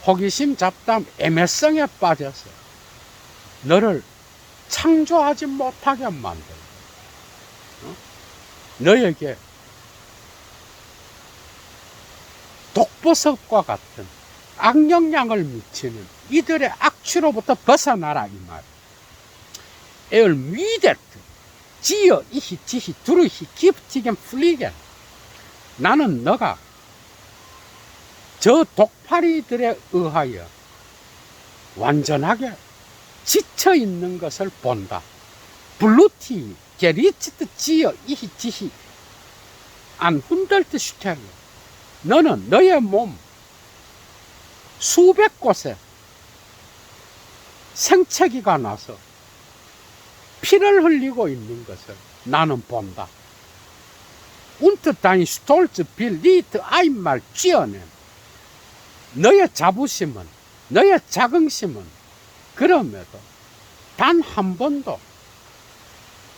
호기심 잡담 애매성에 빠져서 너를 창조하지 못하게 만들고 너에게 독버섯과 같은 악영향을 미치는 이들의 악취로부터 벗어나라 이 말. 엘미데트 지어 이히 지히 두르히 기프티겐 플리겐. 나는 너가 저 독파리들에 의하여 완전하게 지쳐 있는 것을 본다. 블루티 게리치트 지어 이히 지히 안 훈들트 슈텔. 너는 너의 몸 수백 곳에 생채기가 나서 피를 흘리고 있는 것을 나는 본다. Und dein Stolz beliebt einmal 쥐어낸 너의 자부심은, 너의 자긍심은 그럼에도 단 한 번도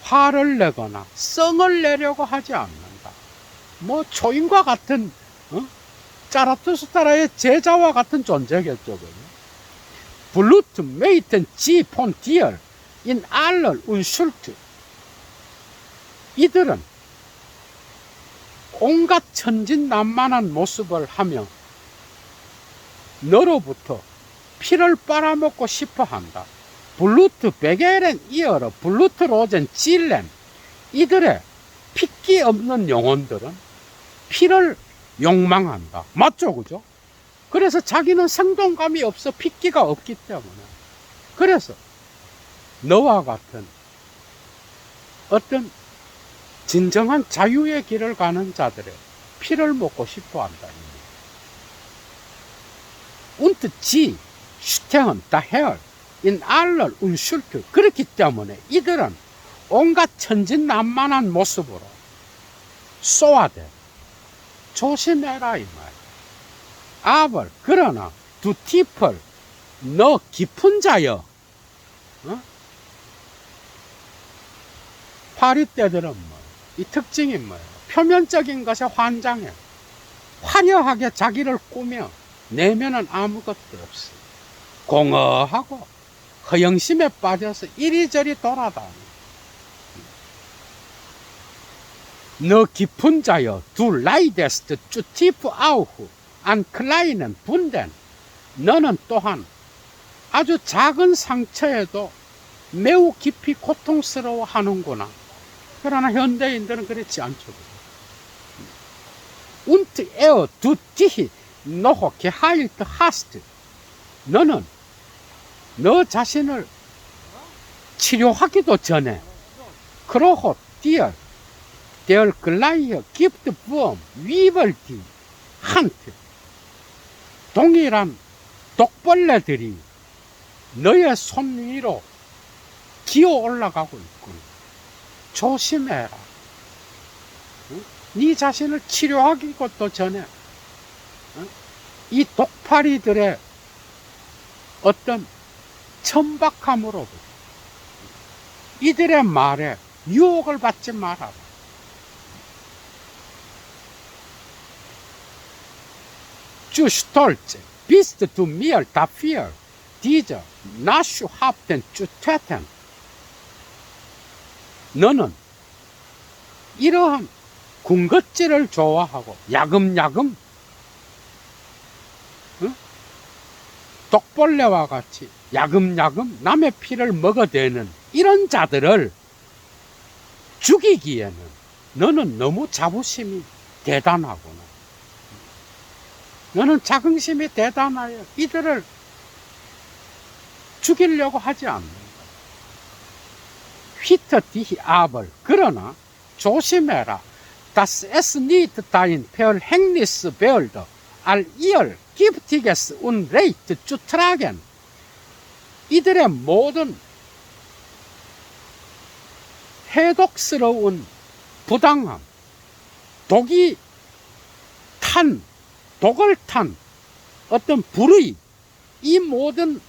화를 내거나 성을 내려고 하지 않는다. 뭐 초인과 같은 자라투스트라의 제자와 같은 존재겠죠. Blut meiten sie von dir in aller Unschuld. 이들은 온갖 천진난만한 모습을 하며 너로부터 피를 빨아먹고 싶어 한다. 블루트 베게렌 이어러 블루트 로젠 질렌. 이들의 핏기 없는 영혼들은 피를 욕망한다. 맞죠? 그죠? 그래서 자기는 생동감이 없어 핏기가 없기 때문에. 그래서 너와 같은 어떤 진정한 자유의 길을 가는 자들의 피를 먹고 싶어 한다. Und sie stehen daher in aller Unschuld. 그렇기 때문에 이들은 온갖 천진난만한 모습으로 쏘아대. 조심해라 이 말. Aber 그러나 du tiefer 너 깊은 자여. 파리떼들은 뭐, 이 특징이 뭐예요? 표면적인 것에 환장해. 화려하게 자기를 꾸며 내면은 아무것도 없어. 공허하고 허영심에 빠져서 이리저리 돌아다니. 너 깊은 자여, du leidest zu tief auf an kleinen Wunden. 너는 또한 아주 작은 상처에도 매우 깊이 고통스러워 하는구나. 그러나 현대인들은 그렇지 않죠. Und du dich noch geheilt hast. 너는 너 자신을 치료하기도 전에 그러고 dir der gleiche gibt Wurm 위벌 die Hand. 동일한 독벌레들이 너의 손 위로 기어 올라가고 있군. 조심해라. 네 자신을 치료하기도 전에 이 독파리들의 어떤 천박함으로부터 이들의 말에 유혹을 받지 말아라. Du Stolze, bist du mir dafür, diese naschhaften zu töten? 너는 이러한 군것질을 좋아하고 야금야금 독벌레와 같이 야금야금 남의 피를 먹어대는 이런 자들을 죽이기에는 너는 너무 자부심이 대단하구나. 너는 자긍심이 대단하여 이들을 죽이려고 하지 않는다. 휘터 디히 아벌. 그러나 조심해라. Das es nicht dein Verhängniswelt all ihr giftiges Unrecht zu tragen. 이들의 모든 해독스러운 부당함, 독이 탄, 독을 탄 어떤 불의, 이 모든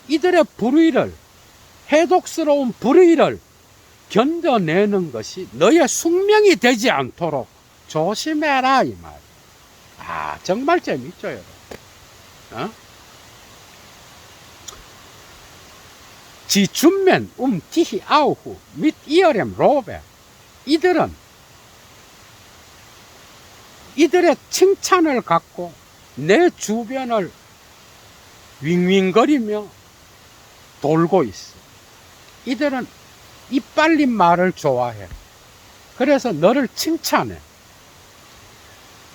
이들의 불의를, 해독스러운 불의를 견뎌내는 것이 너의 숙명이 되지 않도록 조심해라, 이 말. 아, 정말 재밌죠, 여러분. 지 준면 티히 아우후 mit ihrem Lobe. 이들의 칭찬을 갖고 내 주변을 윙윙거리며 돌고 있어. 이들은 이빨린 말을 좋아해. 그래서 너를 칭찬해.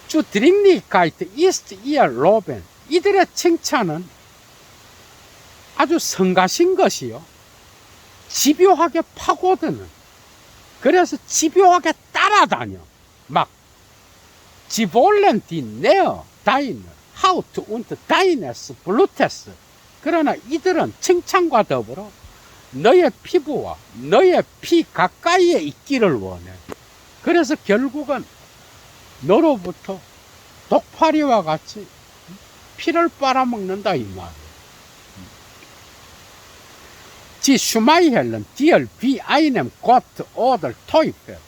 Zu Dringlichkeit ist ihr Loben. 이들의 칭찬은 아주 성가신 것이요, 집요하게 파고드는, 그래서 집요하게 따라다녀. 막 Sie wollen die Nähe deiner Haut und deines Blutes. 그러나 이들은 칭찬과 더불어 너의 피부와 너의 피 가까이에 있기를 원해. 그래서 결국은 너로부터 독파리와 같이 피를 빨아먹는다, 이 말이야. Sie schmeicheln dir wie einem Gott oder Teufel.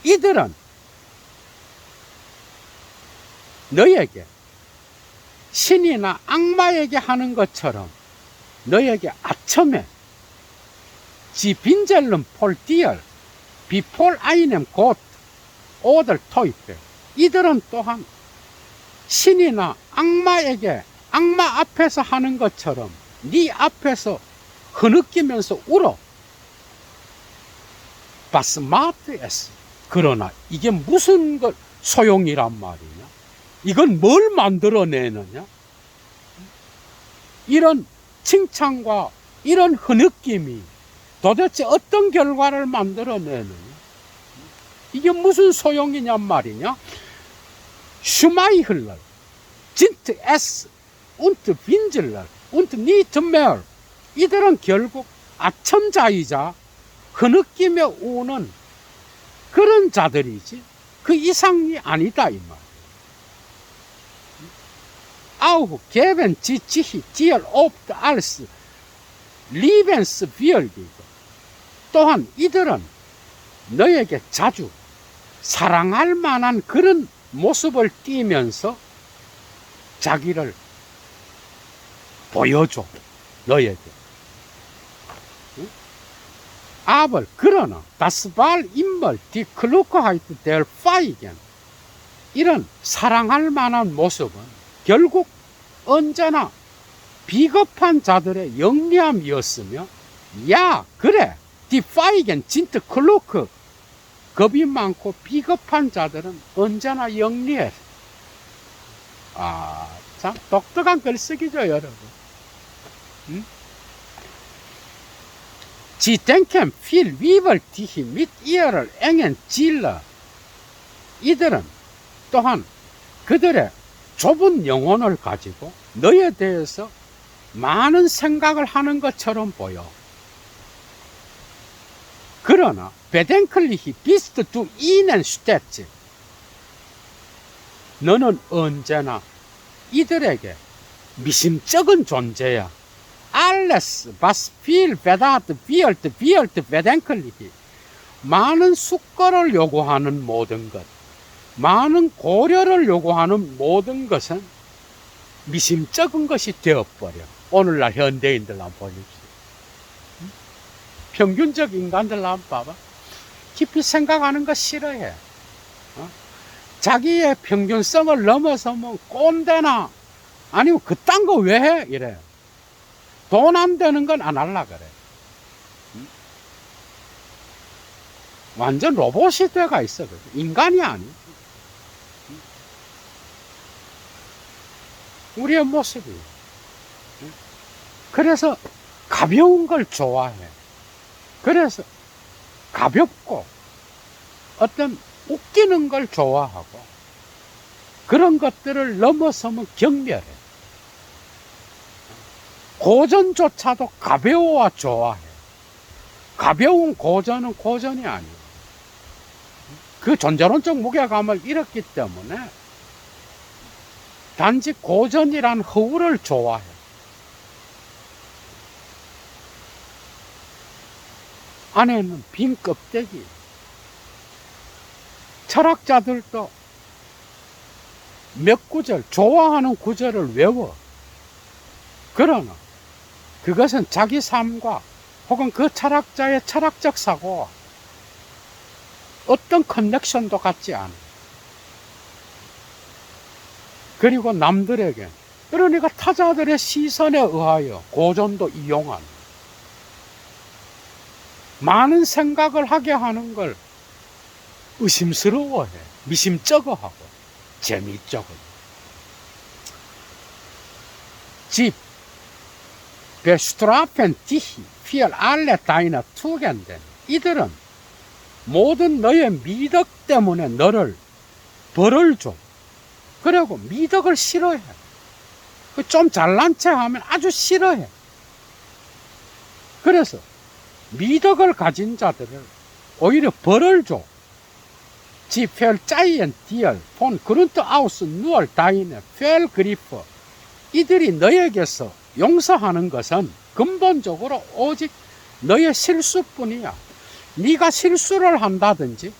이들은 너에게 신이나 악마에게 하는 것처럼 너에게 아첨해. Sie pinseln vor dir wie vor einem Gott oder Teufel. 이들은 또한 신이나 악마에게, 악마 앞에서 하는 것처럼 네 앞에서 흐느끼면서 울어. Was macht es? 그러나 이게 무슨 소용이란 말이냐? 이건 뭘 만들어내느냐? 이런 칭찬과 이런 흐느낌이 도대체 어떤 결과를 만들어내느냐? 이게 무슨 소용이냔 말이냐? Schmeichler, sind es und Winseler und nicht mehr. 이들은 결국 아첨자이자 흐느끼며 우는 그런 자들이지 그 이상이 아니다, 이 말. Auch geben sie sich dir oft als liebenswürdig. 또한 이들은 너에게 자주 사랑할 만한 그런 모습을 띠면서 자기를 보여줘, 너에게. Aber 그러나 das war immer die Klugheit der Feigen. 이런 사랑할 만한 모습은 결국 언제나 비겁한 자들의 영리함이었으며 야, 그래. 디파이겐 진트 클로크. 겁이 많고 비겁한 자들은 언제나 영리해. 아, 참 독특한 글쓰기죠, 여러분. 응? Sie denken viel über dich mit ihrer engen Ziele. 이들은 또한 그들의 좁은 영혼을 가지고 너에 대해서 많은 생각을 하는 것처럼 보여. 그러나 bedenklich bist du ihnen stets. 너는 언제나 이들에게 미심쩍은 존재야. Alles, was viel bedarf, wird bedenklich. 많은 숙고를 요구하는 모든 것, 많은 고려를 요구하는 모든 것은 미심쩍은 것이 되어버려. 오늘날 현대인들 한번 보십시오. 평균적 인간들 한번 봐봐. 깊이 생각하는 거 싫어해. 자기의 평균성을 넘어서면 꼰대나 아니면 그딴 거 왜 해? 이래. 돈 안 되는 건 안 할라 그래. 완전 로봇이 돼가 있어. 인간이 아니. 우리의 모습이. 그래서 가벼운 걸 좋아해. 그래서 가볍고 어떤 웃기는 걸 좋아하고 그런 것들을 넘어서면 경멸해. 고전조차도 가벼워야 좋아해. 가벼운 고전은 고전이 아니에요. 그 존재론적 무게감을 잃었기 때문에 단지 고전이란 허울을 좋아해. 안에는 빈 껍데기. 철학자들도 몇 구절, 좋아하는 구절을 외워. 그러나 그것은 자기 삶과 혹은 그 철학자의 철학적 사고와 어떤 커넥션도 갖지 않아. 그리고 남들에게, 그러니까 타자들의 시선에 의하여 고전도 이용한 많은 생각을 하게 하는 걸 의심스러워해. 미심쩍어하고 재미있죠. 집 bestrafen dich für alle deine Tugenden. 이들은 모든 너의 미덕 때문에 너를 벌을 줘. 그리고 미덕을 싫어해. 좀 잘난 체 하면 아주 싫어해. 그래서 미덕을 가진 자들을 오히려 벌을 줘. Sie verzeihen dir von Grund aus nur deine Fehlgriffe. 이들이 너에게서 용서하는 것은 근본적으로 오직 너의 실수뿐이야. 네가 실수를 한다든지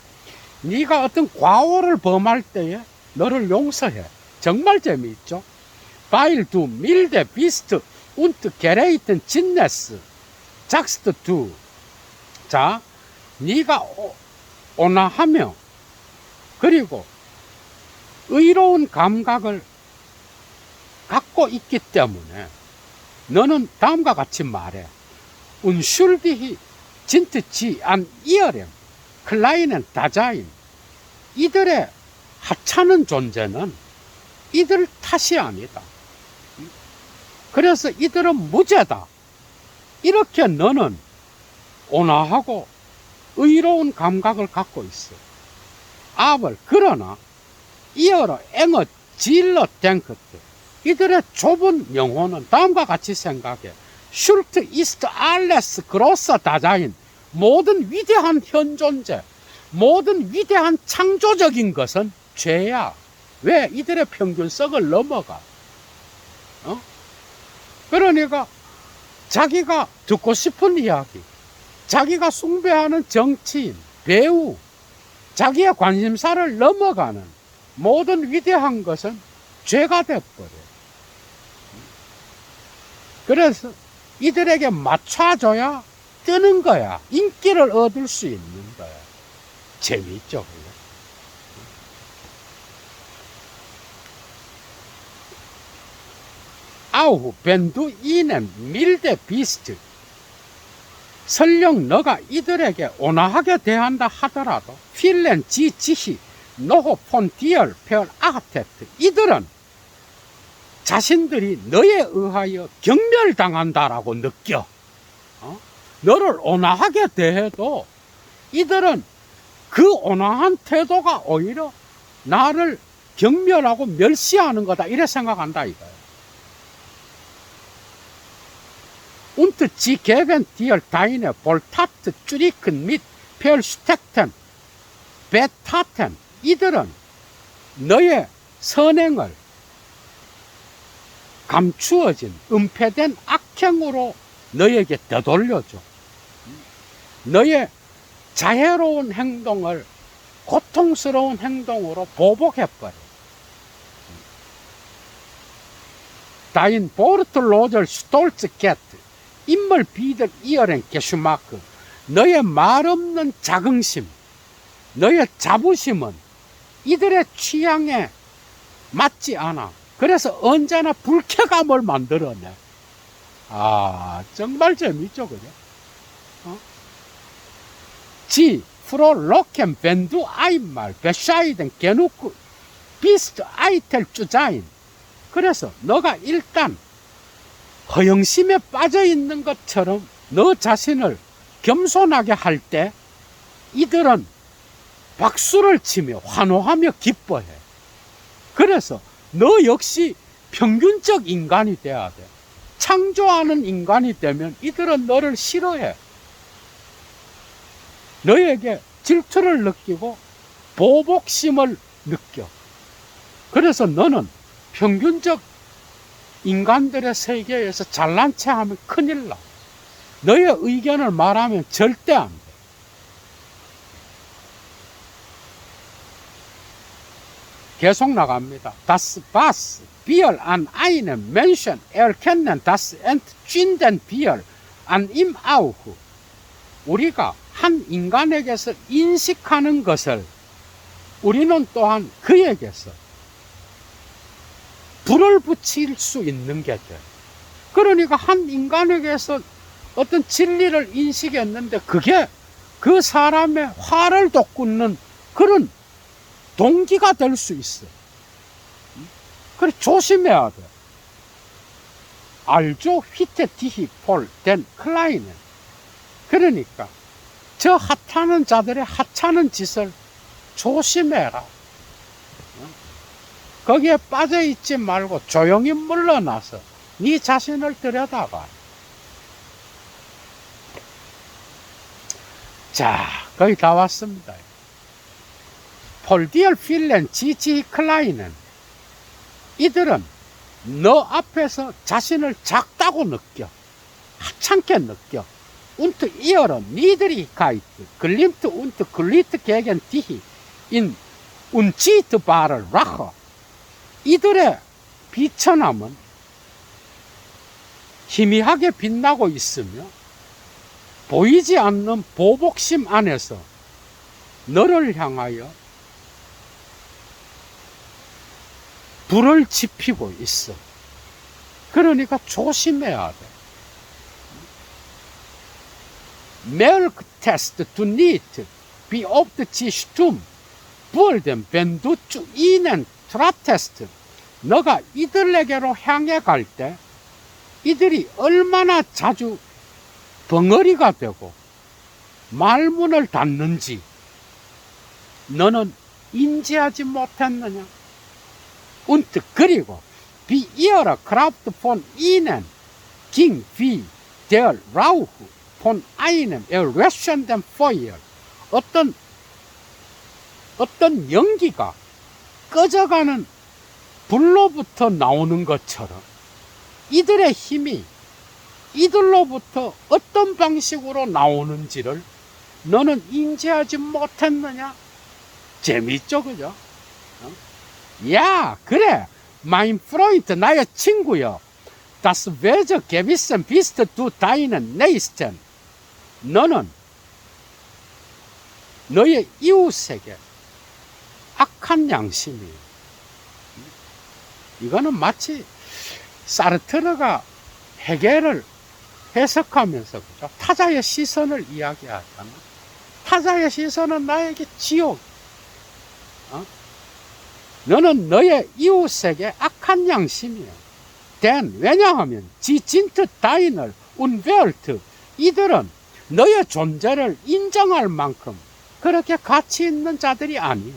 네가 어떤 과오를 범할 때에 너를 용서해. 정말 재미있죠. Weil du milde bist und gerechten Sinnes sagst du. 자, 네가 온화하며 그리고 의로운 감각을 갖고 있기 때문에 너는 다음과 같이 말해. Unschuldig sind sie an ihrem kleinen Dasein. 이들의 하찮은 존재는 이들 탓이 아니다. 그래서 이들은 무죄다. 이렇게 너는 온화하고 의로운 감각을 갖고 있어. Aber 그러나 ihre enge Ziele denkt. 이들의 좁은 영혼은 다음과 같이 생각해. Schuld ist alles große Dasein. 모든 위대한 현존재, 모든 위대한 창조적인 것은 죄야. 왜? 이들의 평균성을 넘어가. 그러니까 자기가 듣고 싶은 이야기, 자기가 숭배하는 정치인, 배우, 자기의 관심사를 넘어가는 모든 위대한 것은 죄가 돼버려. 그래서 이들에게 맞춰줘야 뜨는 거야. 인기를 얻을 수 있는 거야. 재미있죠, 그게. Auch wenn du ihnen milde bist. 설령 너가 이들에게 온화하게 대한다 하더라도 필렌 지지히 노호 폰 디얼 페얼 아테트 이들은 자신들이 너에 의하여 경멸당한다라고 느껴. 너를 온화하게 대해도 이들은 그 온화한 태도가 오히려 나를 경멸하고 멸시하는 거다 이래 생각한다 이거예요. Und sie geben dir deine Wohltat zurück mit Versteckten Bettaten. 이들은 너의 선행을 감추어진 은폐된 악행으로 너에게 되돌려줘. 너의 자애로운 행동을 고통스러운 행동으로 보복해버려. Dein Wortloser Stolzkeit immer wieder ihren Geschmack. 너의 말없는 자긍심, 너의 자부심은 이들의 취향에 맞지 않아. 그래서 언제나 불쾌감을 만들어내. 아, 정말 재밌죠, 그죠? Sie frohlocken, wenn du einmal bescheiden genug bist, eitel zu sein. 그래서 너가 일단 허영심에 빠져 있는 것처럼 너 자신을 겸손하게 할 때 이들은 박수를 치며 환호하며 기뻐해. 그래서 너 역시 평균적 인간이 돼야 돼. 창조하는 인간이 되면 이들은 너를 싫어해. 너에게 질투를 느끼고 보복심을 느껴. 그래서 너는 평균적 인간들의 세계에서 잘난 체 하면 큰일 나. 너의 의견을 말하면 절대 안 돼. 계속 나갑니다. Das was wir an einem Menschen erkennen, das entschwinden wir an ihm auch. 우리가 한 인간에게서 인식하는 것을 우리는 또한 그에게서 불을 붙일 수 있는 게 돼. 그러니까 한 인간에게서 어떤 진리를 인식했는데 그게 그 사람의 화를 돋구는 그런 동기가 될 수 있어. 그래 조심해야 돼. 알죠? 휘테 디히 폴 덴 클라이는. 그러니까 저 하찮은 자들의 하찮은 짓을 조심해라. 거기에 빠져있지 말고 조용히 물러나서 네 자신을 들여다봐. 자, 거의 다 왔습니다. 폴디얼 필렌 지지 클라이는 이들은 너 앞에서 자신을 작다고 느껴. 하찮게 느껴. Und ihre Niedrigkeit glimmt und glitt gegen dich in unsichtbare Rache. 이들의 비천함은 희미하게 빛나고 있으며 보이지 않는 보복심 안에서 너를 향하여 불을 지피고 있어. 그러니까 조심해야 돼. Melktest du nicht, wie oft sie stumm wurden, wenn du zu ihnen trattest. 너가 이들에게로 향해 갈 때 이들이 얼마나 자주 벙어리가 되고 말문을 닫는지 너는 인지하지 못했느냐? Und 그리고 wie ihre Kraft von ihnen ging wie der Rauch von einem erlöschenden Feuer. 어떤 연기가 꺼져가는 불로부터 나오는 것처럼 이들의 힘이 이들로부터 어떤 방식으로 나오는지를 너는 인지하지 못했느냐? 재밌죠, 그죠? 야, 그래, mein Freund, 나의 친구여. Das Wesen gewissen bist du deinen Nächsten. 너는 너의 이웃에게 악한 양심이. 이거는 마치 사르트르가 해석하면서 그죠? 타자의 시선을 이야기하잖아. 타자의 시선은 나에게 지옥. 너는 너의 이웃에게 악한 양심이야. 왜냐하면 지진트 다이널 운벨트 이들은 너의 존재를 인정할 만큼 그렇게 가치 있는 자들이 아니야.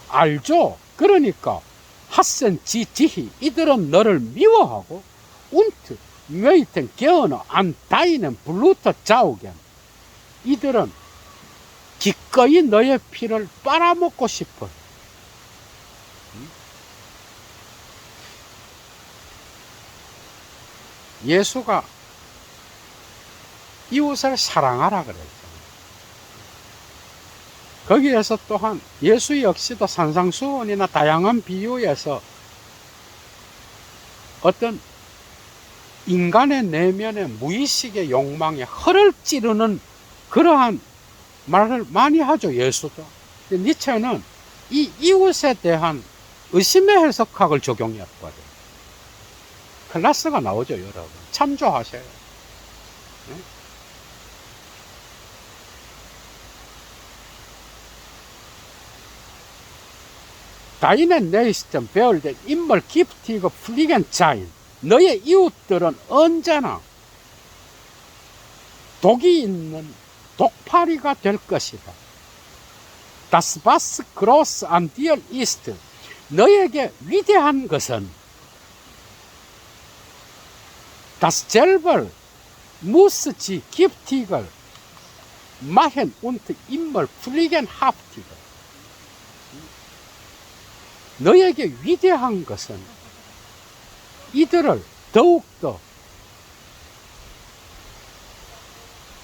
알죠? 그러니까 하센 지지히 이들은 너를 미워하고 운트 웨이텐 게어너 안 다이는 블루터 자우겐 이들은 기꺼이 너의 피를 빨아먹고 싶어. 예수가 이웃을 사랑하라 그랬잖아요. 거기에서 또한 예수 역시도 산상수훈이나 다양한 비유에서 어떤 인간의 내면의 무의식의 욕망에 허를 찌르는 그러한 말을 많이 하죠. 예수도. 니체는 이 이웃에 대한 의심의 해석학을 적용했거든요. 클래스가 나오죠, 여러분. 참조하세요. 네? 다인의 네이스턴 배울된 인물 기프티그 플리겐 자인 너의 이웃들은 언제나 독이 있는 독파리가 될 것이다. 다스바스 크로스 안 디얼 이스트 너에게 위대한 것은 Das selber muss sie giftiger machen und immer fliegen haftiger. 너에게 위대한 것은 이들을 더욱더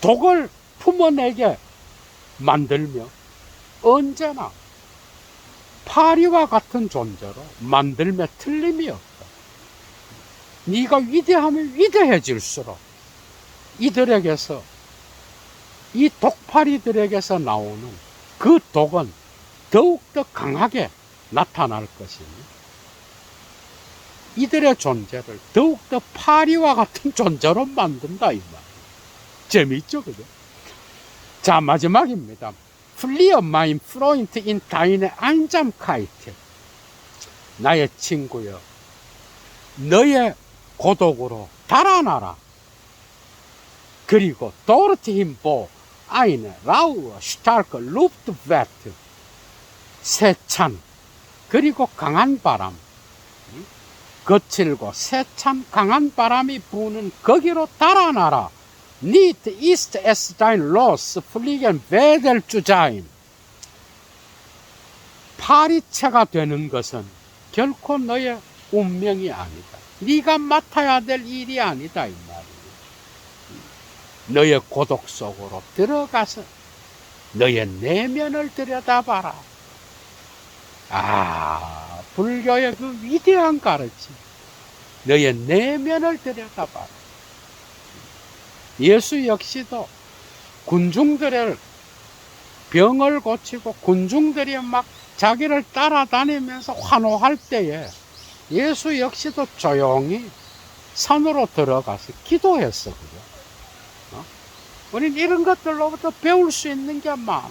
독을 품어내게 만들며 언제나 파리와 같은 존재로 만들며 틀림이 없다. 네가 위대하면 위대해질수록 이들에게서 이 독파리들에게서 나오는 그 독은 더욱더 강하게 나타날 것이니 이들의 존재를 더욱더 파리와 같은 존재로 만든다 이 말이에요. 재미있죠, 그죠? 자, 마지막입니다. Flieh mein Freund in deine Einsamkeit. 나의 친구여, 너의 고독으로 달아나라. 그리고 dorthin wo eine raue, starke Luft weht. 세찬, 그리고 강한 바람, 거칠고 세찬 강한 바람이 부는 거기로 달아나라. Nicht ist es dein Los, fliegen weder zu sein. 파리채가 되는 것은 결코 너의 운명이 아니다. 네가 맡아야 될 일이 아니다 이 말이에요. 너의 고독 속으로 들어가서 너의 내면을 들여다봐라. 아, 불교의 그 위대한 가르침. 너의 내면을 들여다봐라. 예수 역시도 군중들의 병을 고치고 군중들이 막 자기를 따라다니면서 환호할 때에 예수 역시도 조용히 산으로 들어가서 기도했어. 그죠? 우린 이런 것들로부터 배울 수 있는 게 많아.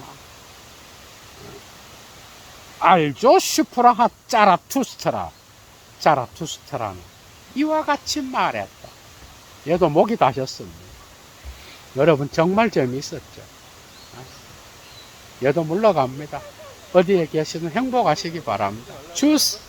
알죠? 슈프라하 짜라투스트라는 이와 같이 말했다. 얘도 목이 다셨습니다. 여러분 정말 재미있었죠? 얘도 물러갑니다. 어디에 계시든 행복하시기 바랍니다. 주스!